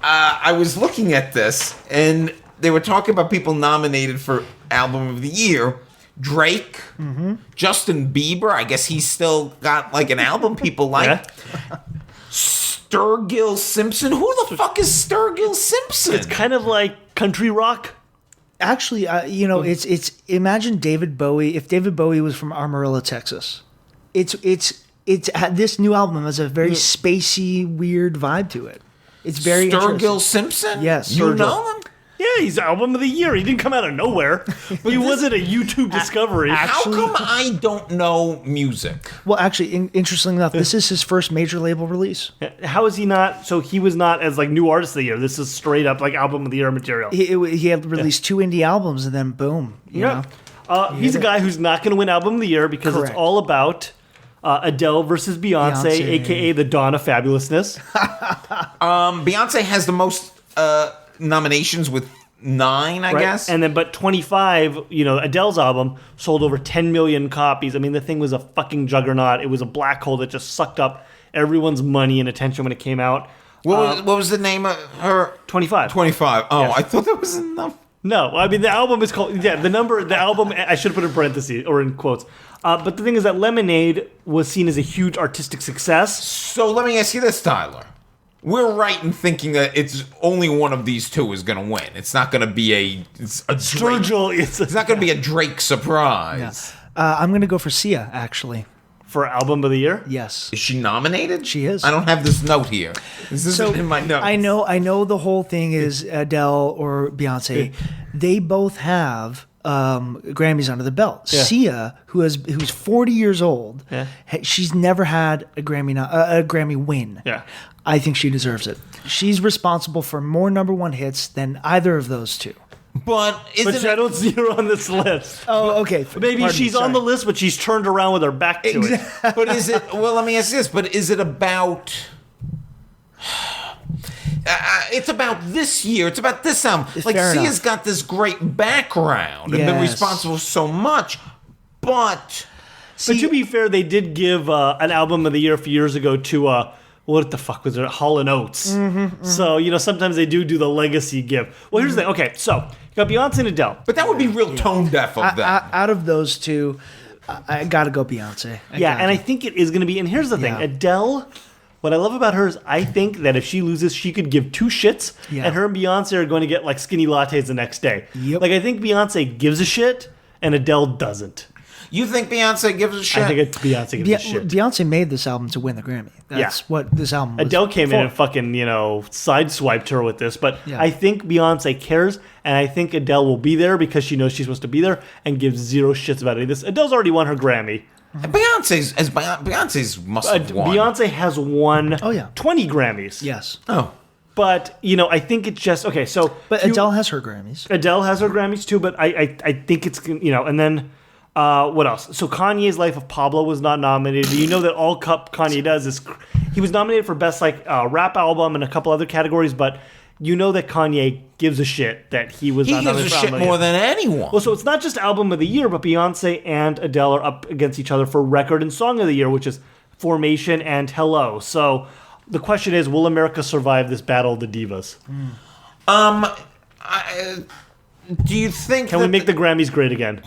I was looking at this and they were talking about people nominated for Album of the Year. Drake, Justin Bieber. I guess he's still got an album people like. Yeah. Sturgill Simpson? Who the fuck is Sturgill Simpson? It's kind of like country rock. Actually, it's imagine David Bowie. If David Bowie was from Amarillo, Texas, it's this new album has a very spacey, weird vibe to it. It's very Sturgill Simpson? Yes, You Sturgill. know him? Yeah, he's album of the year. He didn't come out of nowhere. He wasn't a YouTube discovery. How come I don't know music? Well, actually, interestingly enough, this is his first major label release. How is he not? So he was not as like new artist of the year. This is straight up like album of the year material. He had released 2 indie albums, and then boom, you know. He's a guy who's not going to win album of the year because Correct. it's all about Adele versus Beyonce, aka the dawn of fabulousness. Beyonce has the most nominations with 9, I guess. And then, but 25, Adele's album sold over 10 million copies. I mean, the thing was a fucking juggernaut. It was a black hole that just sucked up everyone's money and attention when it came out. What was the name of her? 25. 25. Oh, Yes. I thought that was enough. No, I mean, the album is called, the album, I should have put in parentheses or in quotes. But the thing is that Lemonade was seen as a huge artistic success. So let me ask you this, Tyler. We're right in thinking that it's only one of these two is going to win. It's not going to be a Drake. Sturgill, It's not going to be a Drake surprise. I'm going to go for Sia, actually. for album of the year. Yes. Is she nominated? She is. I don't have this note here. This isn't in my notes. I know the whole thing is Adele or Beyonce. They both have Grammys under the belt. Yeah. Sia, who's 40 years old, she's never had a Grammy win. Yeah. I think she deserves it. She's responsible for more number one hits than either of those two. But I don't see her on this list. Oh, okay. Maybe Pardon she's me, on the sorry. list, but she's turned around with her back to it. But is it? Well, let me ask this. But is it about? It's about this year. It's about this album. Like Fair Sia's enough. got this great background and been Yes. responsible for so much, but. But to be fair, they did give an album of the year a few years ago to what the fuck was it? Hall & Oates. So sometimes they do the legacy give. Well, here's the thing. Okay, so you got Beyonce and Adele. But that would be real tone deaf of them. Out of those two, I gotta go Beyonce. I think it is going to be. And here's the thing, Yeah. Adele. What I love about her is I think that if she loses, she could give two shits, Yeah. and her and Beyonce are going to get like skinny lattes the next day. Yep. Like I think Beyonce gives a shit, and Adele doesn't. You think Beyonce gives a shit? I think Beyonce gives a shit. Beyonce made this album to win the Grammy. That's what this album was Adele came in for. and fucking, sideswiped her with this. But Yeah. I think Beyonce cares, and I think Adele will be there because she knows she's supposed to be there and gives zero shits about any of this. Adele's already won her Grammy. Beyonce's must have won. Beyonce has won 20 Grammys. Yes. Oh. But, I think it's just, okay, so. But Adele has her Grammys. Adele has her Grammys too, but I think it's, and then. What else? So Kanye's Life of Pablo was not nominated. You know that all Kanye does is he was nominated for best rap album and a couple other categories, but you know that Kanye gives a shit that he was not He gives nominated a for shit album of the more year. than anyone. Well, so it's not just album of the year, but Beyonce and Adele are up against each other for record and song of the year, which is Formation and Hello. So the question is, will America survive this battle of the divas? Do you think Can we make the Grammys great again?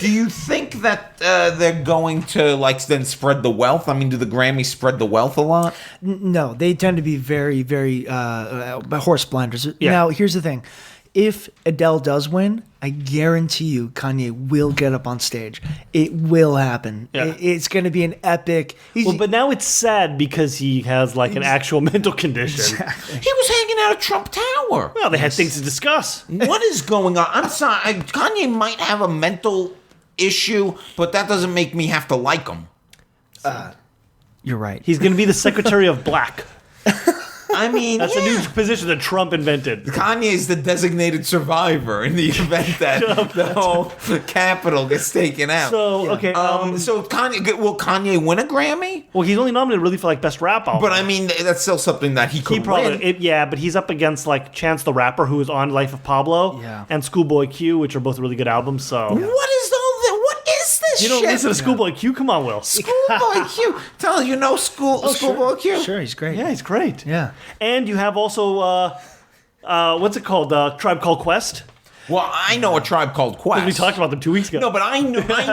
Do you think that they're going to then spread the wealth? I mean, do the Grammys spread the wealth a lot? No, they tend to be very, very horse blinders. Yeah. Now, here's the thing. If Adele does win, I guarantee you Kanye will get up on stage. It will happen. Yeah. It's going to be an epic... Well, but now it's sad because he has an actual mental condition. He was hanging out at Trump Tower. Well, they had things to discuss. What is going on? I'm sorry. Kanye might have a mental issue, but that doesn't make me have to like him. You're right. He's going to be the Secretary of Black. I mean, That's a new position that Trump invented. Kanye's the designated survivor in the event that the whole Capitol gets taken out. So, okay. So will Kanye win a Grammy? Well, he's only nominated really for best rap album. But I mean, that's still something that he could he probably, win. but he's up against Chance the Rapper, who is on Life of Pablo, and Schoolboy Q, which are both really good albums. So, What is all that? What is this you don't shit? listen to Schoolboy Q? Come on, Will. Schoolboy Q. Tell us, Schoolboy Q. Sure, he's great. Yeah, he's great. Yeah. And you have also, what's it called? Tribe Called Quest. Well, I know A Tribe Called Quest. We talked about them 2 weeks ago. No, but I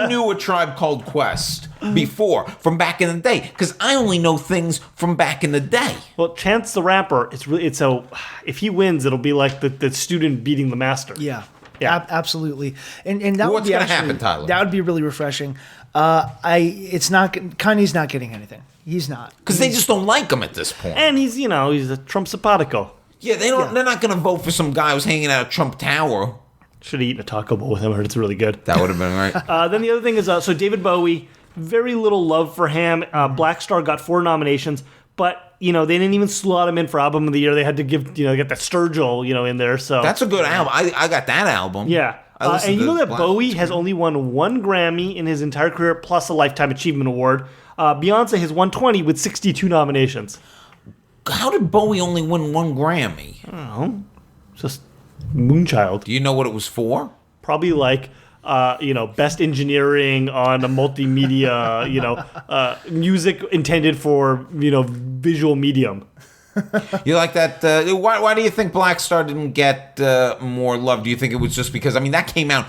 knew A Tribe Called Quest before, from back in the day, because I only know things from back in the day. Well, Chance the Rapper, if he wins, it'll be like the student beating the master. Yeah. Yeah. Absolutely. And that What's would be gonna actually, happen, Tyler? That would be really refreshing. Kanye's not getting anything. He's not. Because they just don't like him at this point. And he's a Trump simpatico. Yeah, they're not going to vote for some guy who's hanging out at Trump Tower. Should have eaten a Taco Bowl with him. I heard it's really good. That would have been right. Then the other thing is, so David Bowie, very little love for him. Black Star got 4 nominations, but they didn't even slot him in for Album of the Year. They had to get that Sturgill, in there. So That's a good album. I got that album. yeah. And you know that Bowie has only won 1 Grammy in his entire career, plus a Lifetime Achievement Award. Beyonce has won 20 with 62 nominations. How did Bowie only win 1 Grammy? I don't know. Just Moonchild. Do you know what it was for? Probably like, best engineering on a multimedia, music intended for, visual medium. You like that? Why do you think Black Star didn't get more love? Do you think it was just because? I mean, that came out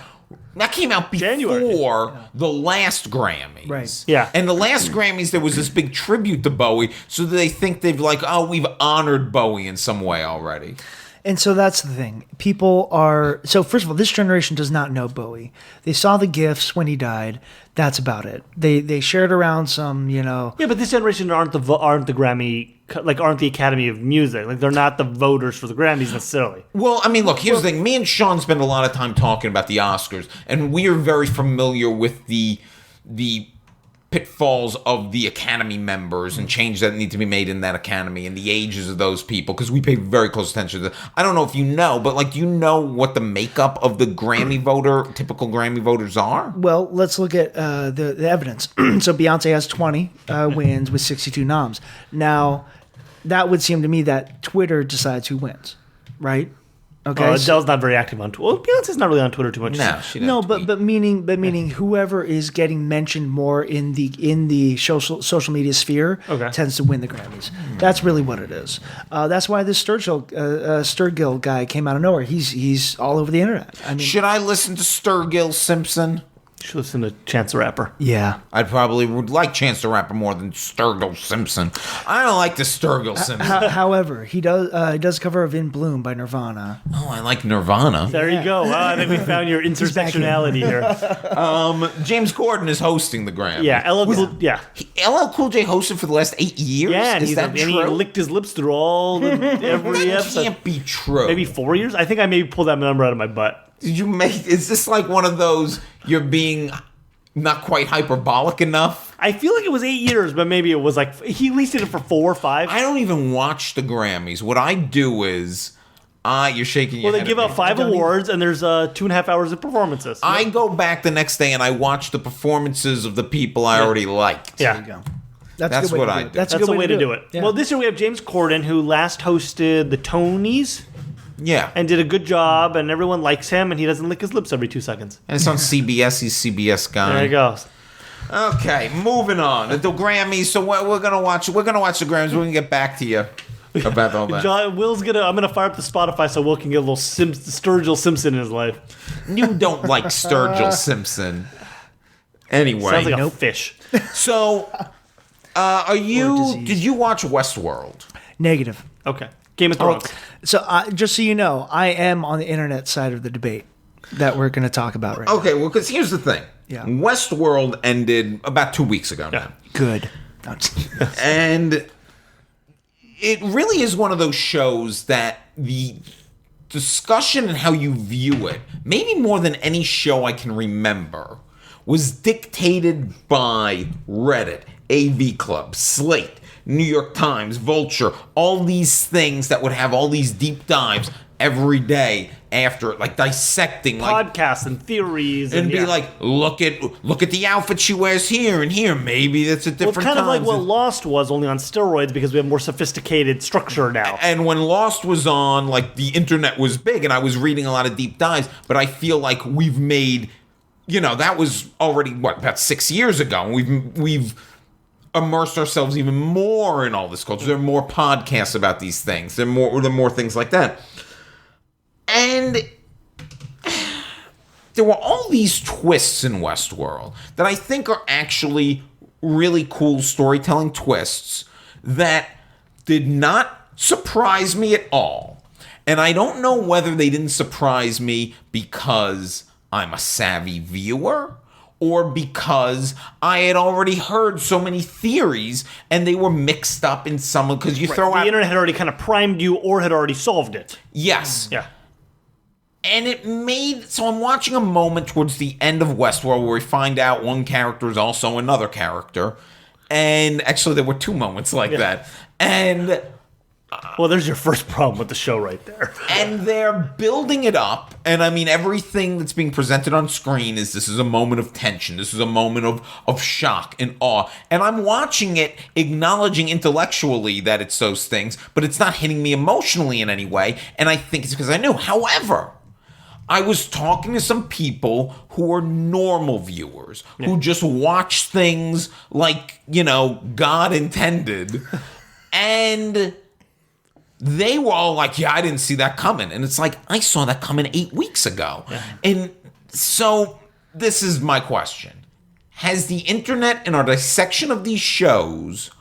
before January. the last Grammys. Right. Yeah. And the last Grammys, there was this big tribute to Bowie, so they think we've honored Bowie in some way already. And so that's the thing. People are... So first of all, this generation does not know Bowie. They saw the gifts when he died. That's about it. They shared around some, Yeah, but this generation aren't the Grammy... aren't the Academy of Music. They're not the voters for the Grammys necessarily. Well, I mean, look, here's the thing. Me and Sean spend a lot of time talking about the Oscars, and we are very familiar with the pitfalls of the Academy members and changes that need to be made in that Academy and the ages of those people, because we pay very close attention to that. I don't know if you know, but do you know what the makeup of the typical Grammy voters are? Well, let's look at the evidence. So Beyonce has 20 wins with 62 noms. Now, that would seem to me that Twitter decides who wins, right? Okay. Adele's not very active on Twitter. Well, Beyonce's not really on Twitter too much. No, she doesn't. No, but meaning whoever is getting mentioned more in the social media sphere tends to win the Grammys. That's really what it is. That's why this Sturgill guy came out of nowhere. He's all over the internet. I mean, should I listen to Sturgill Simpson? You should listen to Chance the Rapper. Yeah. I probably would like Chance the Rapper more than Sturgill Simpson. I don't like the Sturgill Simpson. However, he does cover of In Bloom by Nirvana. Oh, I like Nirvana. There you go. Well, I think we found your intersectionality here. James Corden is hosting the Grammys. Yeah, LL Cool J hosted for the last 8 years? Yeah, and is that true? he licked his lips through every That episode. can't be true. Maybe 4 years? I think I maybe pulled that number out of my butt. Is this like one of those, you're being not quite hyperbolic enough? I feel like it was 8 years, but maybe it was he at least did it for 4 or 5. I don't even watch the Grammys. What I do is, you're shaking your Well, head. they give out 5 awards, and there's 2.5 hours of performances. I go back the next day and I watch the performances of the people I already liked. Yeah. There you go. That's what I do. That's a That's good the way to do it. Yeah. Well, this year we have James Corden, who last hosted the Tonys Yeah. and did a good job, and everyone likes him, and he doesn't lick his lips every 2 seconds. And it's on CBS. He's CBS guy. There he goes. Okay, moving on. The Grammys. So we're gonna watch the Grammys. We're gonna get back to you about all that. I'm gonna fire up the Spotify so Will can get a little Sturgill Simpson in his life. You don't like Sturgill Simpson. Anyway, Sounds like a fish. so did you watch Westworld? Negative. Okay. Game of Thrones. So just so you know, I am on the internet side of the debate that we're going to talk about right now. Okay, well, because here's the thing. Yeah. Westworld ended about 2 weeks ago now. Yeah. Good. And it really is one of those shows that the discussion and how you view it, maybe more than any show I can remember, was dictated by Reddit, AV Club, Slate, New York Times, Vulture, all these things that would have all these deep dives every day after it, like dissecting Podcasts and theories. and be like, look at the outfit she wears here and here. Maybe that's a well, different it's kind of like times. what Lost was, only on steroids, because we have more sophisticated structure now. And when Lost was on, like, the internet was big, and I was reading a lot of deep dives, but I feel like we've made, that was already, about 6 years ago, and we've immersed ourselves even more in all this culture. There are more podcasts about these things. There are more things like that. And there were all these twists in Westworld that I think are actually really cool storytelling twists that did not surprise me at all. And I don't know whether they didn't surprise me because I'm a savvy viewer or because I had already heard so many theories and they were mixed up in some, because you throw out... The internet had already kind of primed you or had already solved it. Yes. Yeah. And it made... So I'm watching a moment towards the end of Westworld where we find out one character is also another character. And actually there were two moments like that. And... Well, there's your first problem with the show right there. And they're building it up. And I mean, everything that's being presented on screen is this is a moment of tension. This is a moment of shock and awe. And I'm watching it, acknowledging intellectually that it's those things, but it's not hitting me emotionally in any way. And I think it's because I knew. However, I was talking to some people who are normal viewers, who just watch things like, God intended. And... they were all like, yeah, I didn't see that coming. And it's like, I saw that coming 8 weeks ago. Yeah. And so this is my question. Has the internet and our dissection of these shows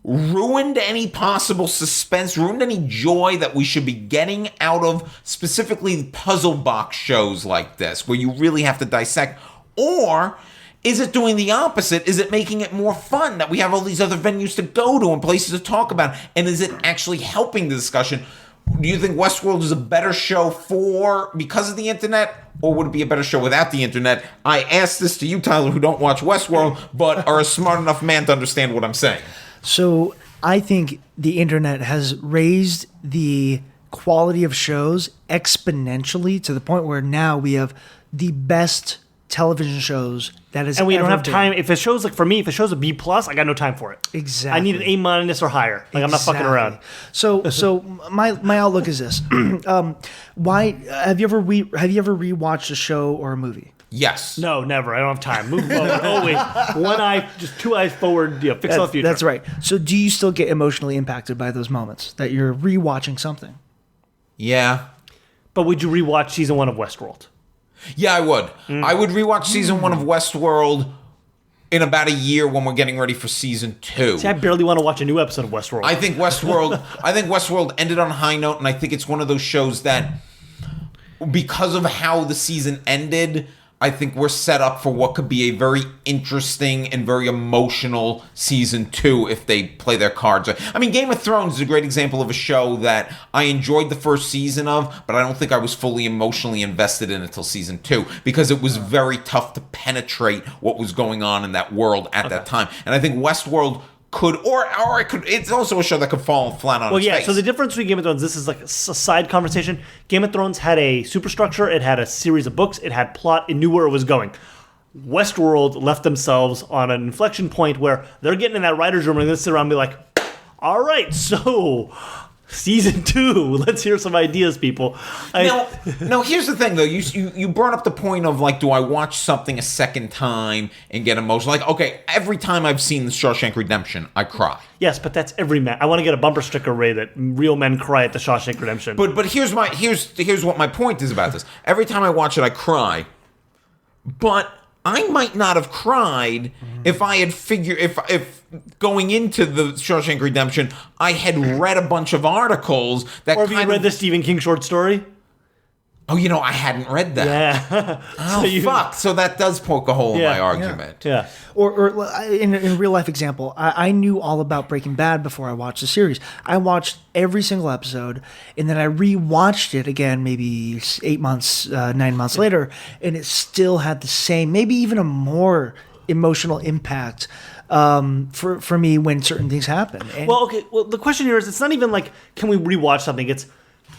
ruined any possible suspense, ruined any joy that we should be getting out of specifically puzzle box shows like this, where you really have to dissect? Or... is it doing the opposite? Is it making it more fun that we have all these other venues to go to and places to talk about? And is it actually helping the discussion? Do you think Westworld is a better show because of the internet, or would it be a better show without the internet? I ask this to you, Tyler, who don't watch Westworld, but are a smart enough man to understand what I'm saying. So I think the internet has raised the quality of shows exponentially to the point where now we have the best television shows that is, and we don't have time. If it shows, like for me, if it shows a B+, I got no time for it. Exactly. I need an A- or higher. Like I'm not fucking around. So my outlook is this: why have you ever rewatched a show or a movie? Yes. No, never. I don't have time. Move forward. Always one eye, just two eyes forward. Fix all the future. That's right. So do you still get emotionally impacted by those moments that you're rewatching something? Yeah. But would you rewatch season 1 of Westworld? Yeah, I would. I would rewatch season 1 of Westworld in about a year when we're getting ready for season 2. See, I barely want to watch a new episode of Westworld. I think Westworld ended on a high note, and I think it's one of those shows that, because of how the season ended, I think we're set up for what could be a very interesting and very emotional season 2 if they play their cards. I mean, Game of Thrones is a great example of a show that I enjoyed the first season of, but I don't think I was fully emotionally invested in it until season 2 because it was very tough to penetrate what was going on in that world at that time. And I think Westworld could, or it could. It's also a show that could fall flat on its face. So the difference between Game of Thrones, this is like a side conversation. Game of Thrones had a superstructure, it had a series of books, it had plot, it knew where it was going. Westworld left themselves on an inflection point where they're getting in that writer's room and they sit around and be like, all right, so season 2, let's hear some ideas, people. Now, here's the thing, though. You brought up the point of, like, do I watch something a second time and get emotional? Like, okay, every time I've seen The Shawshank Redemption, I cry. Yes, but that's every man. I want to get a bumper sticker, Ray, that real men cry at The Shawshank Redemption. But here's what my point is about this. Every time I watch it, I cry. But I might not have cried if I had if going into the Shawshank Redemption, I had read a bunch of articles that or have you read the Stephen King short story? Oh, I hadn't read that. Yeah. Fuck. So that does poke a hole in my argument. Yeah. Or in a real life example, I knew all about Breaking Bad before I watched the series. I watched every single episode, and then I rewatched it again maybe 8 months, 9 months later, and it still had the same, maybe even a more emotional impact for me when certain things happen. And the question here is, it's not even like, can we rewatch something? It's,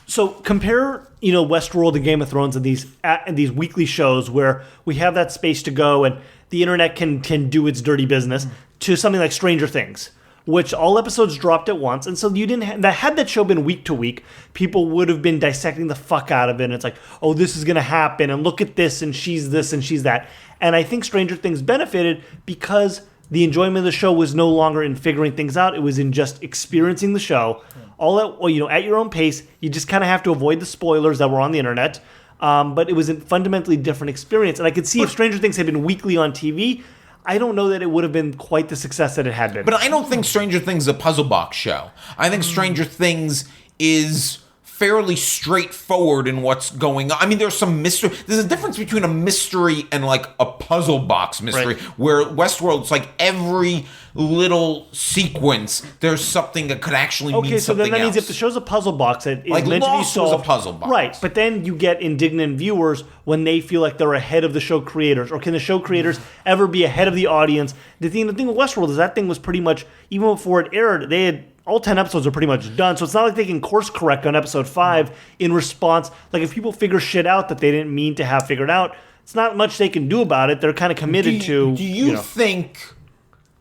so compare, Westworld and Game of Thrones and these weekly shows where we have that space to go and the internet can do its dirty business to something like Stranger Things, which all episodes dropped at once. And so you didn't had that show been week to week, people would have been dissecting the fuck out of it. And it's like, oh, this is going to happen. And look at this. And she's this and she's that. And I think Stranger Things benefited because the enjoyment of the show was no longer in figuring things out. It was in just experiencing the show all at your own pace. You just kind of have to avoid the spoilers that were on the internet. but it was a fundamentally different experience. And I could see if Stranger Things had been weekly on TV, I don't know that it would have been quite the success that it had been. But I don't think Stranger Things is a puzzle box show. I think Stranger Things is fairly straightforward in what's going on. I mean, there's some mystery. There's a difference between a mystery and like a puzzle box mystery, where Westworld's like every little sequence, there's something that could actually mean something else. Okay, so then that means if the show's a puzzle box, it is like meant to be solved. Was a puzzle box. Right, but then you get indignant viewers when they feel like they're ahead of the show creators, or can the show creators ever be ahead of the audience? The thing with Westworld is that thing was pretty much, even before it aired, they had all 10 episodes are pretty much done, so it's not like they can course correct on episode 5 in response. Like, if people figure shit out that they didn't mean to have figured out, it's not much they can do about it. They're kind of committed to... Do you think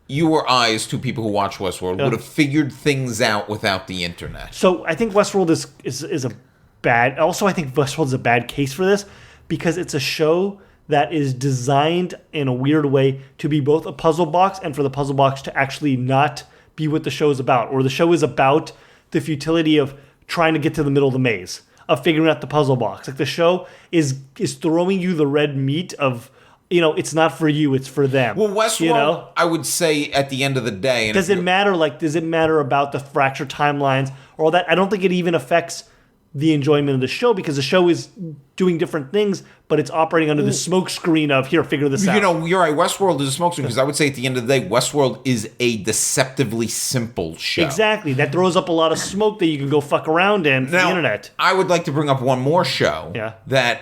you or I, as two people who watch Westworld, would have figured things out without the internet? So I think Westworld is a bad... Also, I think Westworld is a bad case for this, because it's a show that is designed in a weird way to be both a puzzle box and for the puzzle box to actually not be what the show is about, or the show is about the futility of trying to get to the middle of the maze, of figuring out the puzzle box. Like, the show is throwing you the red meat of, it's not for you, it's for them. Well, Westworld, I would say at the end of the day... And does it matter about the fractured timelines or all that? I don't think it even affects the enjoyment of the show, because the show is doing different things, but it's operating under the smoke screen of, here, figure this out. You're right, Westworld is a smoke screen, because I would say at the end of the day, Westworld is a deceptively simple show. Exactly. That throws up a lot of smoke that you can go fuck around in for the internet. I would like to bring up one more show. Yeah. That...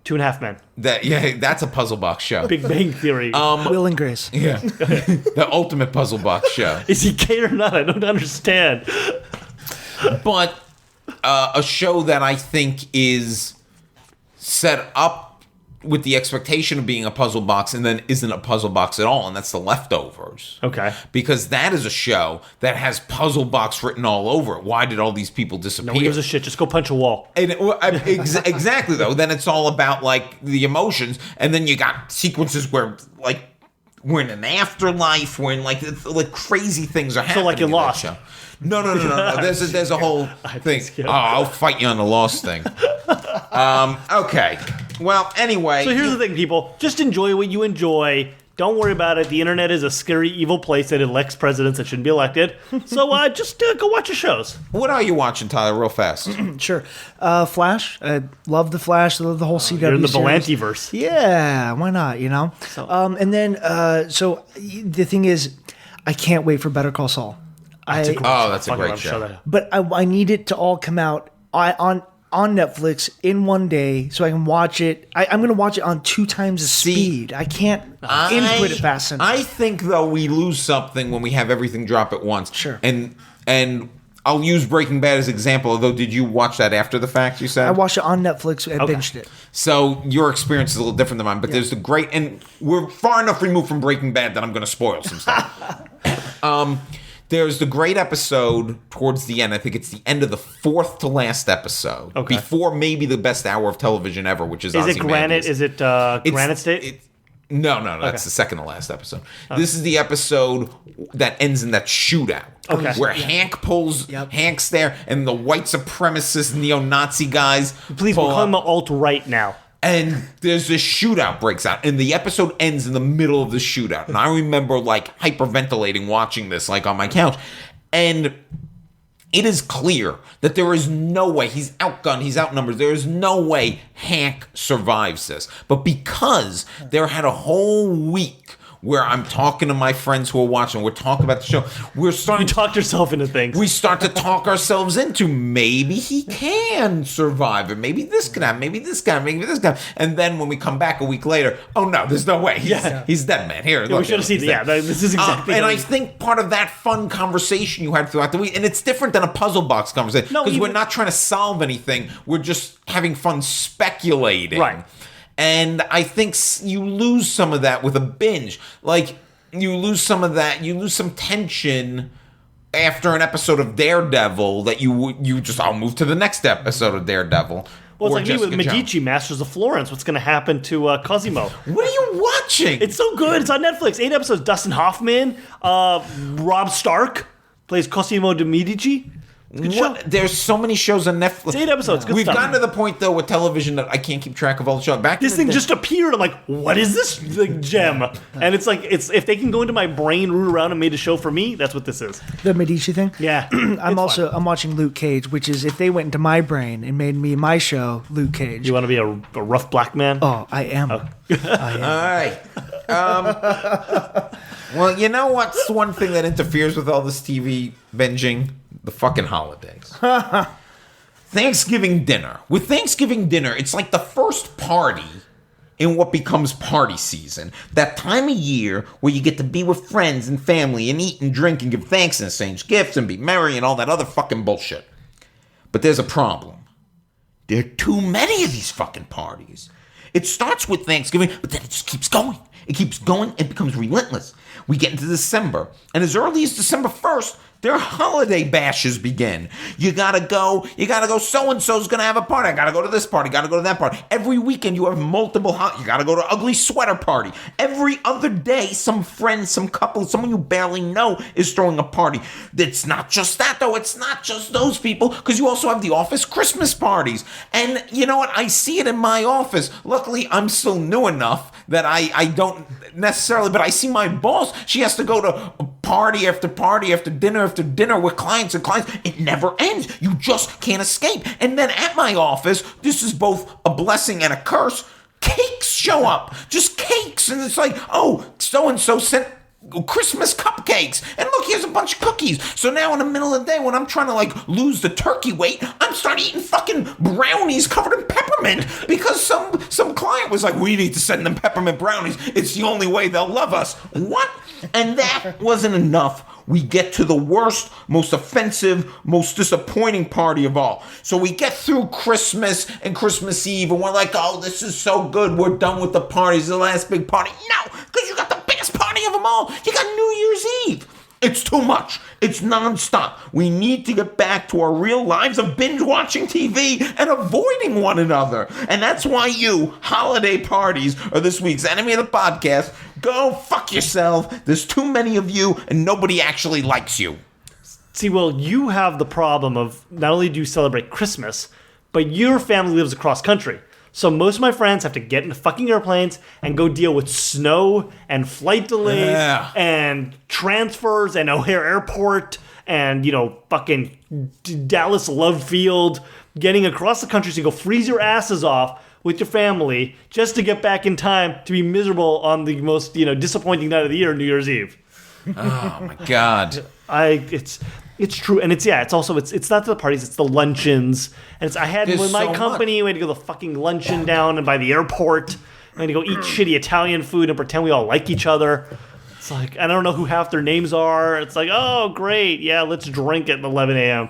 2.5 Men. That's a puzzle box show. Big Bang Theory. Will and Grace. Yeah. The ultimate puzzle box show. Is he gay or not? I don't understand. But... a show that I think is set up with the expectation of being a puzzle box and then isn't a puzzle box at all, and that's The Leftovers. Okay. Because that is a show that has puzzle box written all over it. Why did all these people disappear? No one gives a shit. Just go punch a wall. And exactly, though. Then it's all about, like, the emotions, and then you got sequences where, like, we're in an afterlife, we're in, like crazy things are happening. So, like, in Lost. Show. No. There's a whole thing. Oh, I'll fight you on the Lost thing. Okay. Well, anyway. So here's the thing, people. Just enjoy what you enjoy. Don't worry about it. The internet is a scary, evil place that elects presidents that shouldn't be elected. So just go watch your shows. What are you watching, Tyler, real fast? Sure. Flash. I love The Flash. I love the whole CW You're in the series. Belantiverse. Yeah, why not, So. And then, so the thing is, I can't wait for Better Call Saul. That's a great show. But I need it to all come out on Netflix in one day so I can watch it. I'm going to watch it on 2 times the speed. I can't input it fast enough. I think, though, we lose something when we have everything drop at once. Sure. And I'll use Breaking Bad as an example, although did you watch that after the fact, you said? I watched it on Netflix and binged it. So your experience is a little different than mine, but there's the great... And we're far enough removed from Breaking Bad that I'm going to spoil some stuff. There's the great episode towards the end. I think it's the end of the 4th to last episode. Okay. Before maybe the best hour of television ever, which is it Granite? Is it Granite State? No. That's the second to last episode. This is the episode that ends in that shootout. Okay. Where Hank pulls... Yep. Hank's there, and the white supremacist neo-Nazi guys... Please, we'll call him alt-right now. And there's this shootout breaks out, and the episode ends in the middle of the shootout. And I remember, like, hyperventilating watching this, like, on my couch. And it is clear that there is no way, he's outgunned, he's outnumbered, there is no way Hank survives this. But because there had a whole week where I'm talking to my friends who are watching, we're talking about the show, we're starting... You talked yourself into things. We start to talk ourselves into, maybe he can survive it, maybe this can happen, maybe this can happen, maybe this can happen. And then when we come back a week later, oh no, there's no way, he's dead, man. Here, look, we should have seen this is exactly... and I think part of that fun conversation you had throughout the week, and it's different than a puzzle box conversation, because we're not trying to solve anything, we're just having fun speculating. Right. And I think you lose some of that with a binge. Like, you lose some of that. You lose some tension after an episode of Daredevil that you just, I'll move to the next episode of Daredevil. Well, it's like me with Medici, Masters of Florence. What's going to happen to Cosimo? What are you watching? It's so good. It's on Netflix. 8 episodes. Dustin Hoffman. Rob Stark plays Cosimo de Medici. There's so many shows on Netflix. It's 8 episodes. Good We've stuff. gotten to the point though with television that I can't keep track of all the shows. This thing just appeared. I'm like, what is this gem? And it's like, if they can go into my brain, root around, and made a show for me, that's what this is. The Medici thing? Yeah. I'm watching Luke Cage, which is if they went into my brain and made me my show, Luke Cage. You want to be a rough black man? Oh, I am. All right. Well, you know what's one thing that interferes with all this TV binging? The fucking holidays. Thanksgiving dinner. With Thanksgiving dinner, it's like the first party in what becomes party season. That time of year where you get to be with friends and family and eat and drink and give thanks and exchange gifts and be merry and all that other fucking bullshit. But there's a problem. There are too many of these fucking parties. It starts with Thanksgiving, but then it just keeps going. It keeps going. It becomes relentless. We get into December, and as early as December 1st, their holiday bashes begin. You gotta go, so-and-so's gonna have a party. I gotta go to this party, gotta go to that party. Every weekend you have multiple, you gotta go to ugly sweater party. Every other day, some friend, some couple, someone you barely know is throwing a party. It's not just that though, it's not just those people, because you also have the office Christmas parties. And you know what, I see it in my office. Luckily, I'm still new enough that I don't necessarily, but I see my boss, she has to go to party after party after dinner with clients and clients. It never ends. You just can't escape. And then at my office, this is both a blessing and a curse. Cakes show up. Just cakes. And it's like, oh, so-and-so sent Christmas cupcakes. And look, here's a bunch of cookies. So now in the middle of the day when I'm trying to like lose the turkey weight, I'm starting eating fucking brownies covered in peppermint because some client was like, we need to send them peppermint brownies. It's the only way they'll love us. What? And that wasn't enough. We get to the worst, most offensive, most disappointing party of all. So we get through Christmas and Christmas Eve, and we're like, oh, this is so good. We're done with the parties, the last big party. No, because you got the biggest party of them all. You got New Year's Eve. It's too much. It's nonstop. We need to get back to our real lives of binge watching TV and avoiding one another. And that's why you, holiday parties, are this week's enemy of the podcast. Go fuck yourself. There's too many of you and nobody actually likes you. See, well, you have the problem of not only do you celebrate Christmas, but your family lives across country. So most of my friends have to get into fucking airplanes and go deal with snow and flight delays and transfers and O'Hare Airport and, fucking Dallas Love Field, getting across the country so you go freeze your asses off with your family just to get back in time to be miserable on the most, disappointing night of the year, New Year's Eve. Oh, my God. It's true, and it's not the parties, it's the luncheons. And I had with my company, we had to go to the fucking luncheon down and by the airport. We had to go eat shitty Italian food and pretend we all like each other. It's like, I don't know who half their names are. It's like, oh, great, yeah, let's drink at 11 a.m.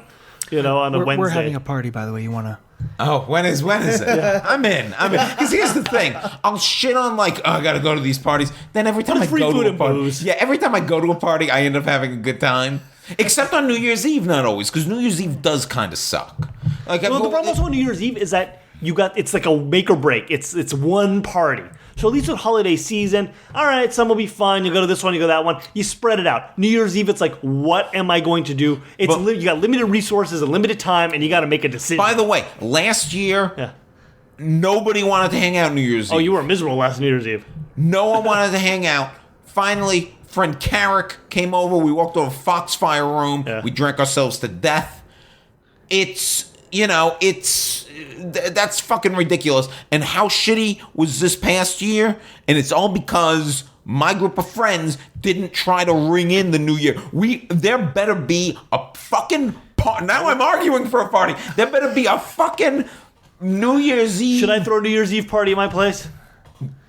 On a Wednesday. We're having a party, by the way. You want to? Oh, when is it? Yeah. I'm in. Because here's the thing. I'll shit on I gotta go to these parties. Then every time I go to a party, every time I go to a party, I end up having a good time. Except on New Year's Eve, not always, because New Year's Eve does kind of suck. The problem also on New Year's Eve is that it's like a make or break. It's one party. So at least with holiday season, all right, some will be fun. You go to this one, you go to that one. You spread it out. New Year's Eve, it's like, what am I going to do? You got limited resources and limited time, and you got to make a decision. By the way, last year, nobody wanted to hang out New Year's Eve. Oh, you were miserable last New Year's Eve. No one wanted to hang out. Finally, friend Carrick came over. We walked over to Foxfire Room. Yeah. We drank ourselves to death. That's fucking ridiculous. And how shitty was this past year? And it's all because my group of friends didn't try to ring in the new year. There better be a fucking party. Now I'm arguing for a party. There better be a fucking New Year's Eve. Should I throw a New Year's Eve party at my place?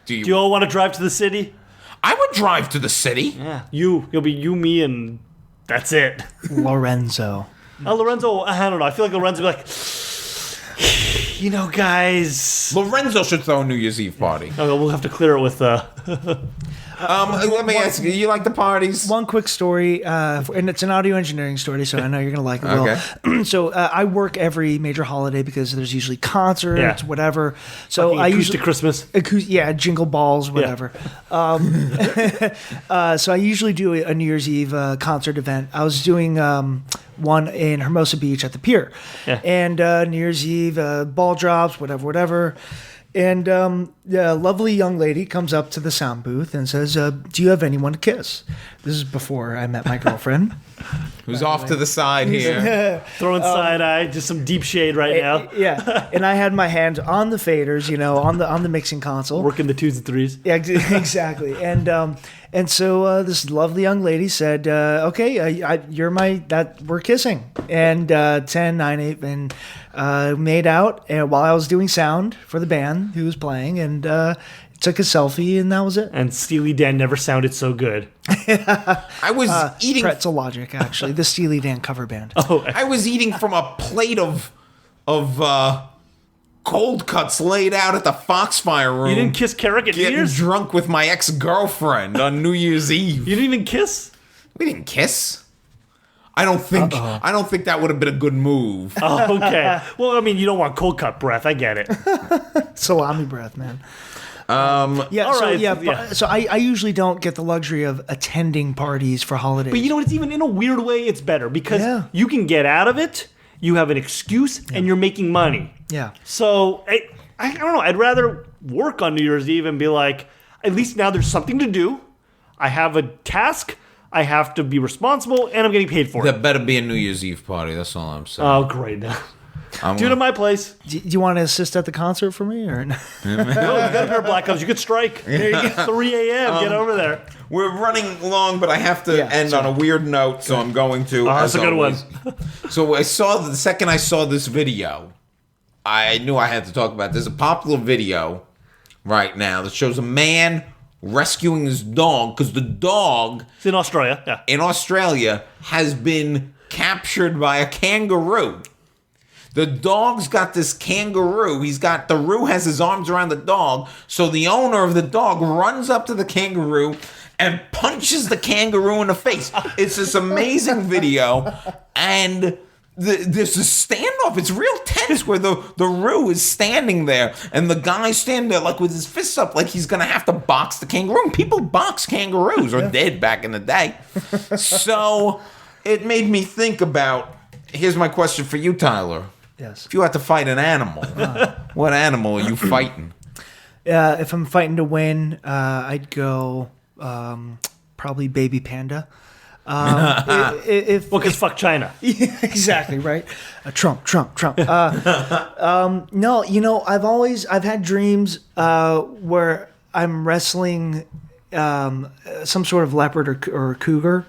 Do you all want to drive to the city? I would drive to the city. Yeah. You'll be you, me, and that's it. Lorenzo. Lorenzo, I don't know. I feel like Lorenzo would be like, guys. Lorenzo should throw a New Year's Eve party. Okay, we'll have to clear it with. Let me ask you, you like the parties? One quick story, and it's an audio engineering story, so I know you're going to like it. Okay. So I work every major holiday because there's usually concerts, whatever. So Fucking acoustic Christmas. Jingle balls, whatever. Yeah. So I usually do a New Year's Eve concert event. I was doing one in Hermosa Beach at the pier. Yeah. And New Year's Eve, ball drops, whatever. And the lovely young lady comes up to the sound booth and says, do you have anyone to kiss? This is before I met my girlfriend. Who's off to the side here. Throwing side eye, just some deep shade right now. Yeah. And I had my hand on the faders, on the mixing console. Working the 2s and 3s. Yeah, exactly. And so this lovely young lady said, okay, we're kissing. And 10, 9, 8, and made out while I was doing sound for the band who was playing, and took a selfie, and that was it. And Steely Dan never sounded so good. I was eating. Pretzel Logic, actually, the Steely Dan cover band. Oh, I was eating from a plate of cold cuts laid out at the Foxfire Room. you didn't kiss Carrick at New Getting Year's? drunk with my ex-girlfriend on New Year's Eve. You didn't even kiss? We didn't kiss. I don't think that would have been a good move. Oh, okay. Well, I mean, you don't want cold cut breath. I get it. Salami breath, man. Yeah, all so right, yeah, yeah. so I usually don't get the luxury of attending parties for holidays. But you know what? It's even in a weird way, it's better because you can get out of it. You have an excuse, and you're making money. Yeah. So I don't know. I'd rather work on New Year's Eve and be like, at least now there's something to do. I have a task. I have to be responsible, and I'm getting paid for There it. better be a New Year's Eve party. That's all I'm saying. Oh, great. Do it at my place. Do you want to assist at the concert for me, or no? No, you got a pair of black gloves. You could strike. There you go. 3 a.m. Get over there. We're running long, but I have to end on a weird note, so I'm going to. That's a good one. So the second I saw this video, I knew I had to talk about this. There's a popular video right now that shows a man rescuing his dog because the dog It's in Australia. Yeah. in Australia has been captured by a kangaroo. The dog's got this kangaroo. The Roo has his arms around the dog. So the owner of the dog runs up to the kangaroo and punches the kangaroo in the face. It's this amazing video. And there's a standoff. It's real tense where the Roo is standing there and the guy's standing there like with his fists up like he's going to have to box the kangaroo. People box kangaroos or did back in the day. So it made me think about, here's my question for you, Tyler. Yes. If you had to fight an animal, what animal are you fighting? If I'm fighting to win, I'd go probably baby panda. Because fuck China. Exactly, right. Trump. No, I've had dreams where I'm wrestling some sort of leopard or cougar.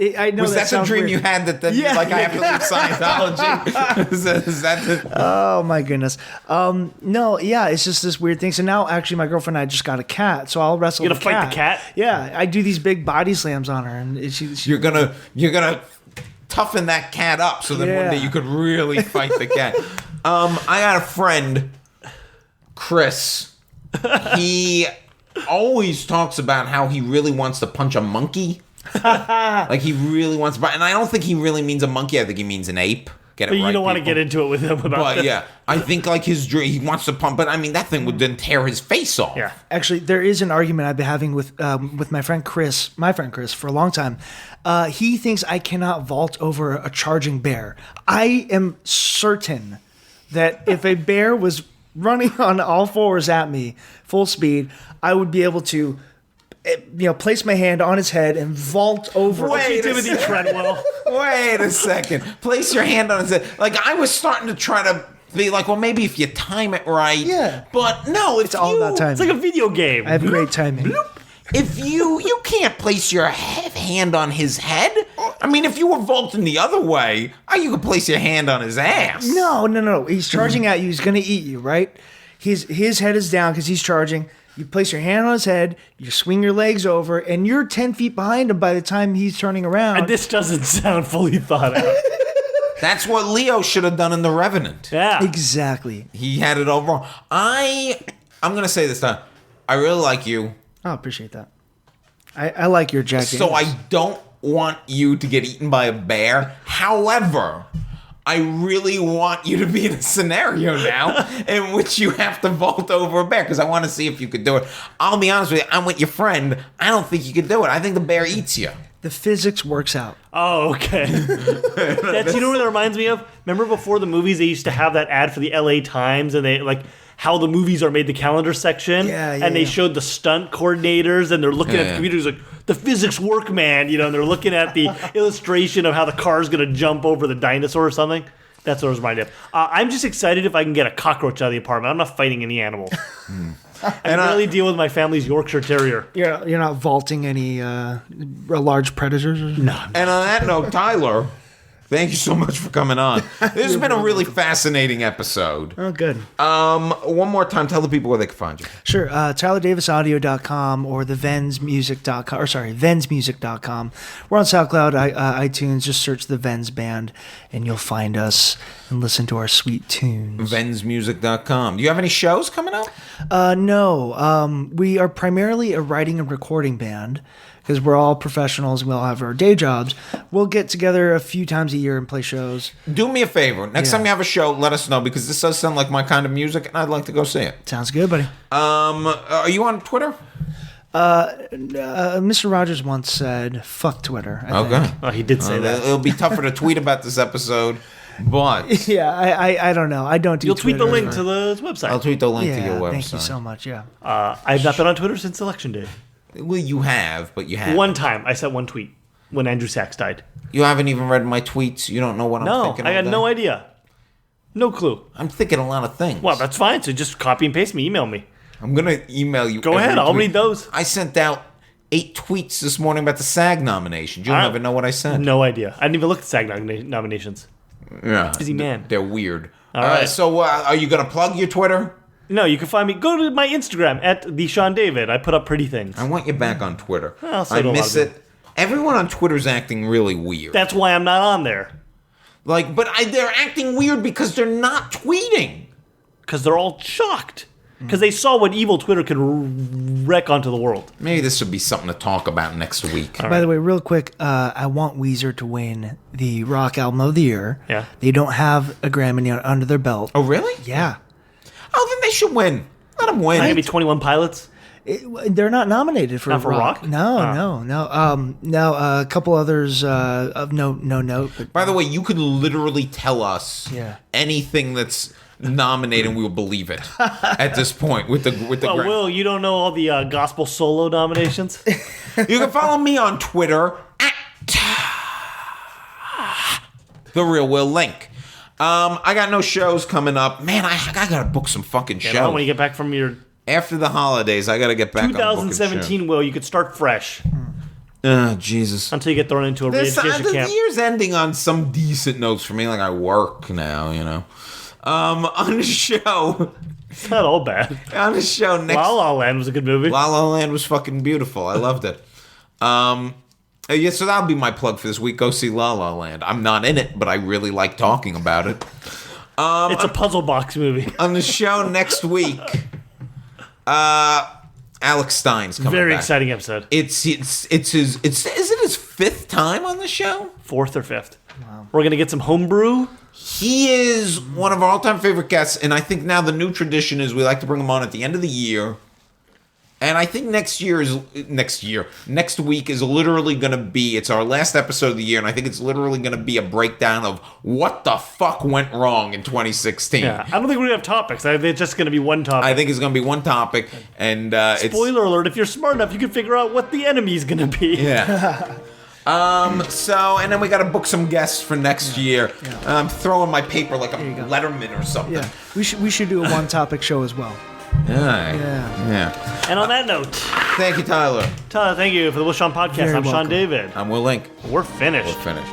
I know Was that the sounds dream weird. you had that you're like, I have to leave Scientology? is that the... Oh my goodness. No, yeah, it's just this weird thing. So now actually my girlfriend and I just got a cat, so I'll wrestle You gonna fight the cat? Yeah, I do these big body slams on her, and she You're gonna toughen that cat up so then one day you could really fight the cat. I got a friend, Chris. He always talks about how he really wants to punch a monkey. Like he really wants to, and I don't think he really means a monkey. I think he means an ape. Get it But you right, don't want to people. get into it with him about But this. yeah, I think like his dream, he wants to pump. But I mean, that thing would then tear his face off. Yeah. Actually, there is an argument I've been having with my friend Chris, for a long time. He thinks I cannot vault over a charging bear. I am certain that if a bear was running on all fours at me, full speed, I would be able to, place my hand on his head and vault over. Wait a Timothy Treadwell. Wait a second. Place your hand on his head. Like I was starting to try to be like, well, maybe if you time it right. Yeah. But no, It's all about timing. It's like a video game. I have great timing. If you can't place your hand on his head. I mean, if you were vaulting the other way, you could place your hand on his ass. No. He's charging at you. He's going to eat you, right? His head is down because he's charging. You place your hand on his head, you swing your legs over, and you're 10 feet behind him by the time he's turning around. And this doesn't sound fully thought out. That's what Leo should have done in The Revenant. Yeah. Exactly. He had it all wrong. I'm going to say this time. I really like you. I appreciate that. I like your Jack So Daniels. I don't want you to get eaten by a bear. However, I really want you to be in a scenario now in which you have to vault over a bear because I want to see if you could do it. I'll be honest with you. I'm with your friend. I don't think you could do it. I think the bear eats you. The physics works out. Oh, okay. That's, you know what that reminds me of? Remember before the movies, they used to have that ad for the LA Times, and they like how the movies are made, the calendar section, and they showed the stunt coordinators, and they're looking at the computers like, the physics work, man, and they're looking at the illustration of how the car's going to jump over the dinosaur or something. That's what I was reminded of. I'm just excited if I can get a cockroach out of the apartment. I'm not fighting any animals. I can really deal with my family's Yorkshire Terrier. You're not vaulting any large predators? No. And on that note, Tyler, thank you so much for coming on. This has been a really fascinating episode. Oh, good. One more time, tell the people where they can find you. Sure. TylerDavisAudio.com or the VensMusic.com. Or sorry, VensMusic.com. We're on SoundCloud, iTunes. Just search the Vens Band, and you'll find us and listen to our sweet tunes. VensMusic.com. Do you have any shows coming up? No. We are primarily a writing and recording band because we're all professionals and we all have our day jobs. We'll get together a few times a year and play shows. Do me a favor. Next time you have a show, let us know because this does sound like my kind of music and I'd like to go see it. Sounds good, buddy. Are you on Twitter? Mr. Rogers once said, fuck Twitter. I think. Oh, he did say that. It'll be tougher to tweet about this episode, but... Yeah, I don't know. I don't do You'll tweet the Twitter link to the website. I'll tweet the link to your website. Thank you so much, yeah. I've not been on Twitter since Election Day. Well, you have, but you haven't. One time, I sent one tweet when Andrew Sachs died. You haven't even read my tweets. You don't know what I'm thinking. No, I got no idea. No clue. I'm thinking a lot of things. Well, that's fine. So just copy and paste me. Email me. I'm going to email you. Go ahead. I'll read those. I sent out 8 tweets this morning about the SAG nominations. You don't even know what I sent. No idea. I didn't even look at SAG nominations. Yeah. Busy man. They're weird. All right. So are you going to plug your Twitter? No, you can find me. Go to my Instagram at the Sean David. I put up pretty things. I want you back on Twitter. Well, so I do a lot miss of it. Everyone on Twitter's acting really weird. That's why I'm not on there. They're acting weird because they're not tweeting. Because they're all shocked. Because they saw what evil Twitter could wreck onto the world. Maybe this would be something to talk about next week. By the way, real quick, I want Weezer to win the Rock Album of the Year. Yeah. They don't have a Grammy under their belt. Oh, really? Yeah. Oh, then they should win. Let them win. Maybe 21 Pilots. They're not nominated for Not for rock? No. A couple others of no note. But By the way, you could literally tell us Yeah. anything that's nominated and we'll believe it at this point with the Well, Will, you don't know all the gospel solo nominations? You can follow me on Twitter at The Real Will Link. I got no shows coming up. Man, I gotta book some fucking shows. When you get back from your After the holidays, I gotta get back on booking 2017, shows. Will, you could start fresh Oh, Jesus. until you get thrown into a re-education The camp. year's ending on some decent notes for me. Like, I work now, you know. On the show... It's not all bad. On the show next... La La Land was a good movie. La La Land was fucking beautiful. I loved it. Yeah, so that'll be my plug for this week. Go see La La Land. I'm not in it, but I really like talking about it. It's a puzzle box movie. On the show next week, Alex Stein's coming Very back. exciting episode. Is it his 5th time on the show? 4th or 5th. Wow. We're going to get some homebrew. He is one of our all-time favorite guests, and I think now the new tradition is we like to bring him on at the end of the year. And I think next week is literally going to be, it's our last episode of the year, and I think it's literally going to be a breakdown of what the fuck went wrong in 2016. Yeah, I don't think we're going to have topics. I think it's just going to be one topic. I think it's going to be one topic, and Spoiler alert, if you're smart enough, you can figure out what the enemy's going to be. Yeah. And then we got to book some guests for next year. I'm throwing my paper like a Letterman or something. yeah, we should do a one-topic show as well. Yeah. And on that note, Thank you, Tyler. Tyler, thank you for the Will Sean Podcast. Very I'm Sean welcome. David. I'm Will Link. We're finished. We're finished.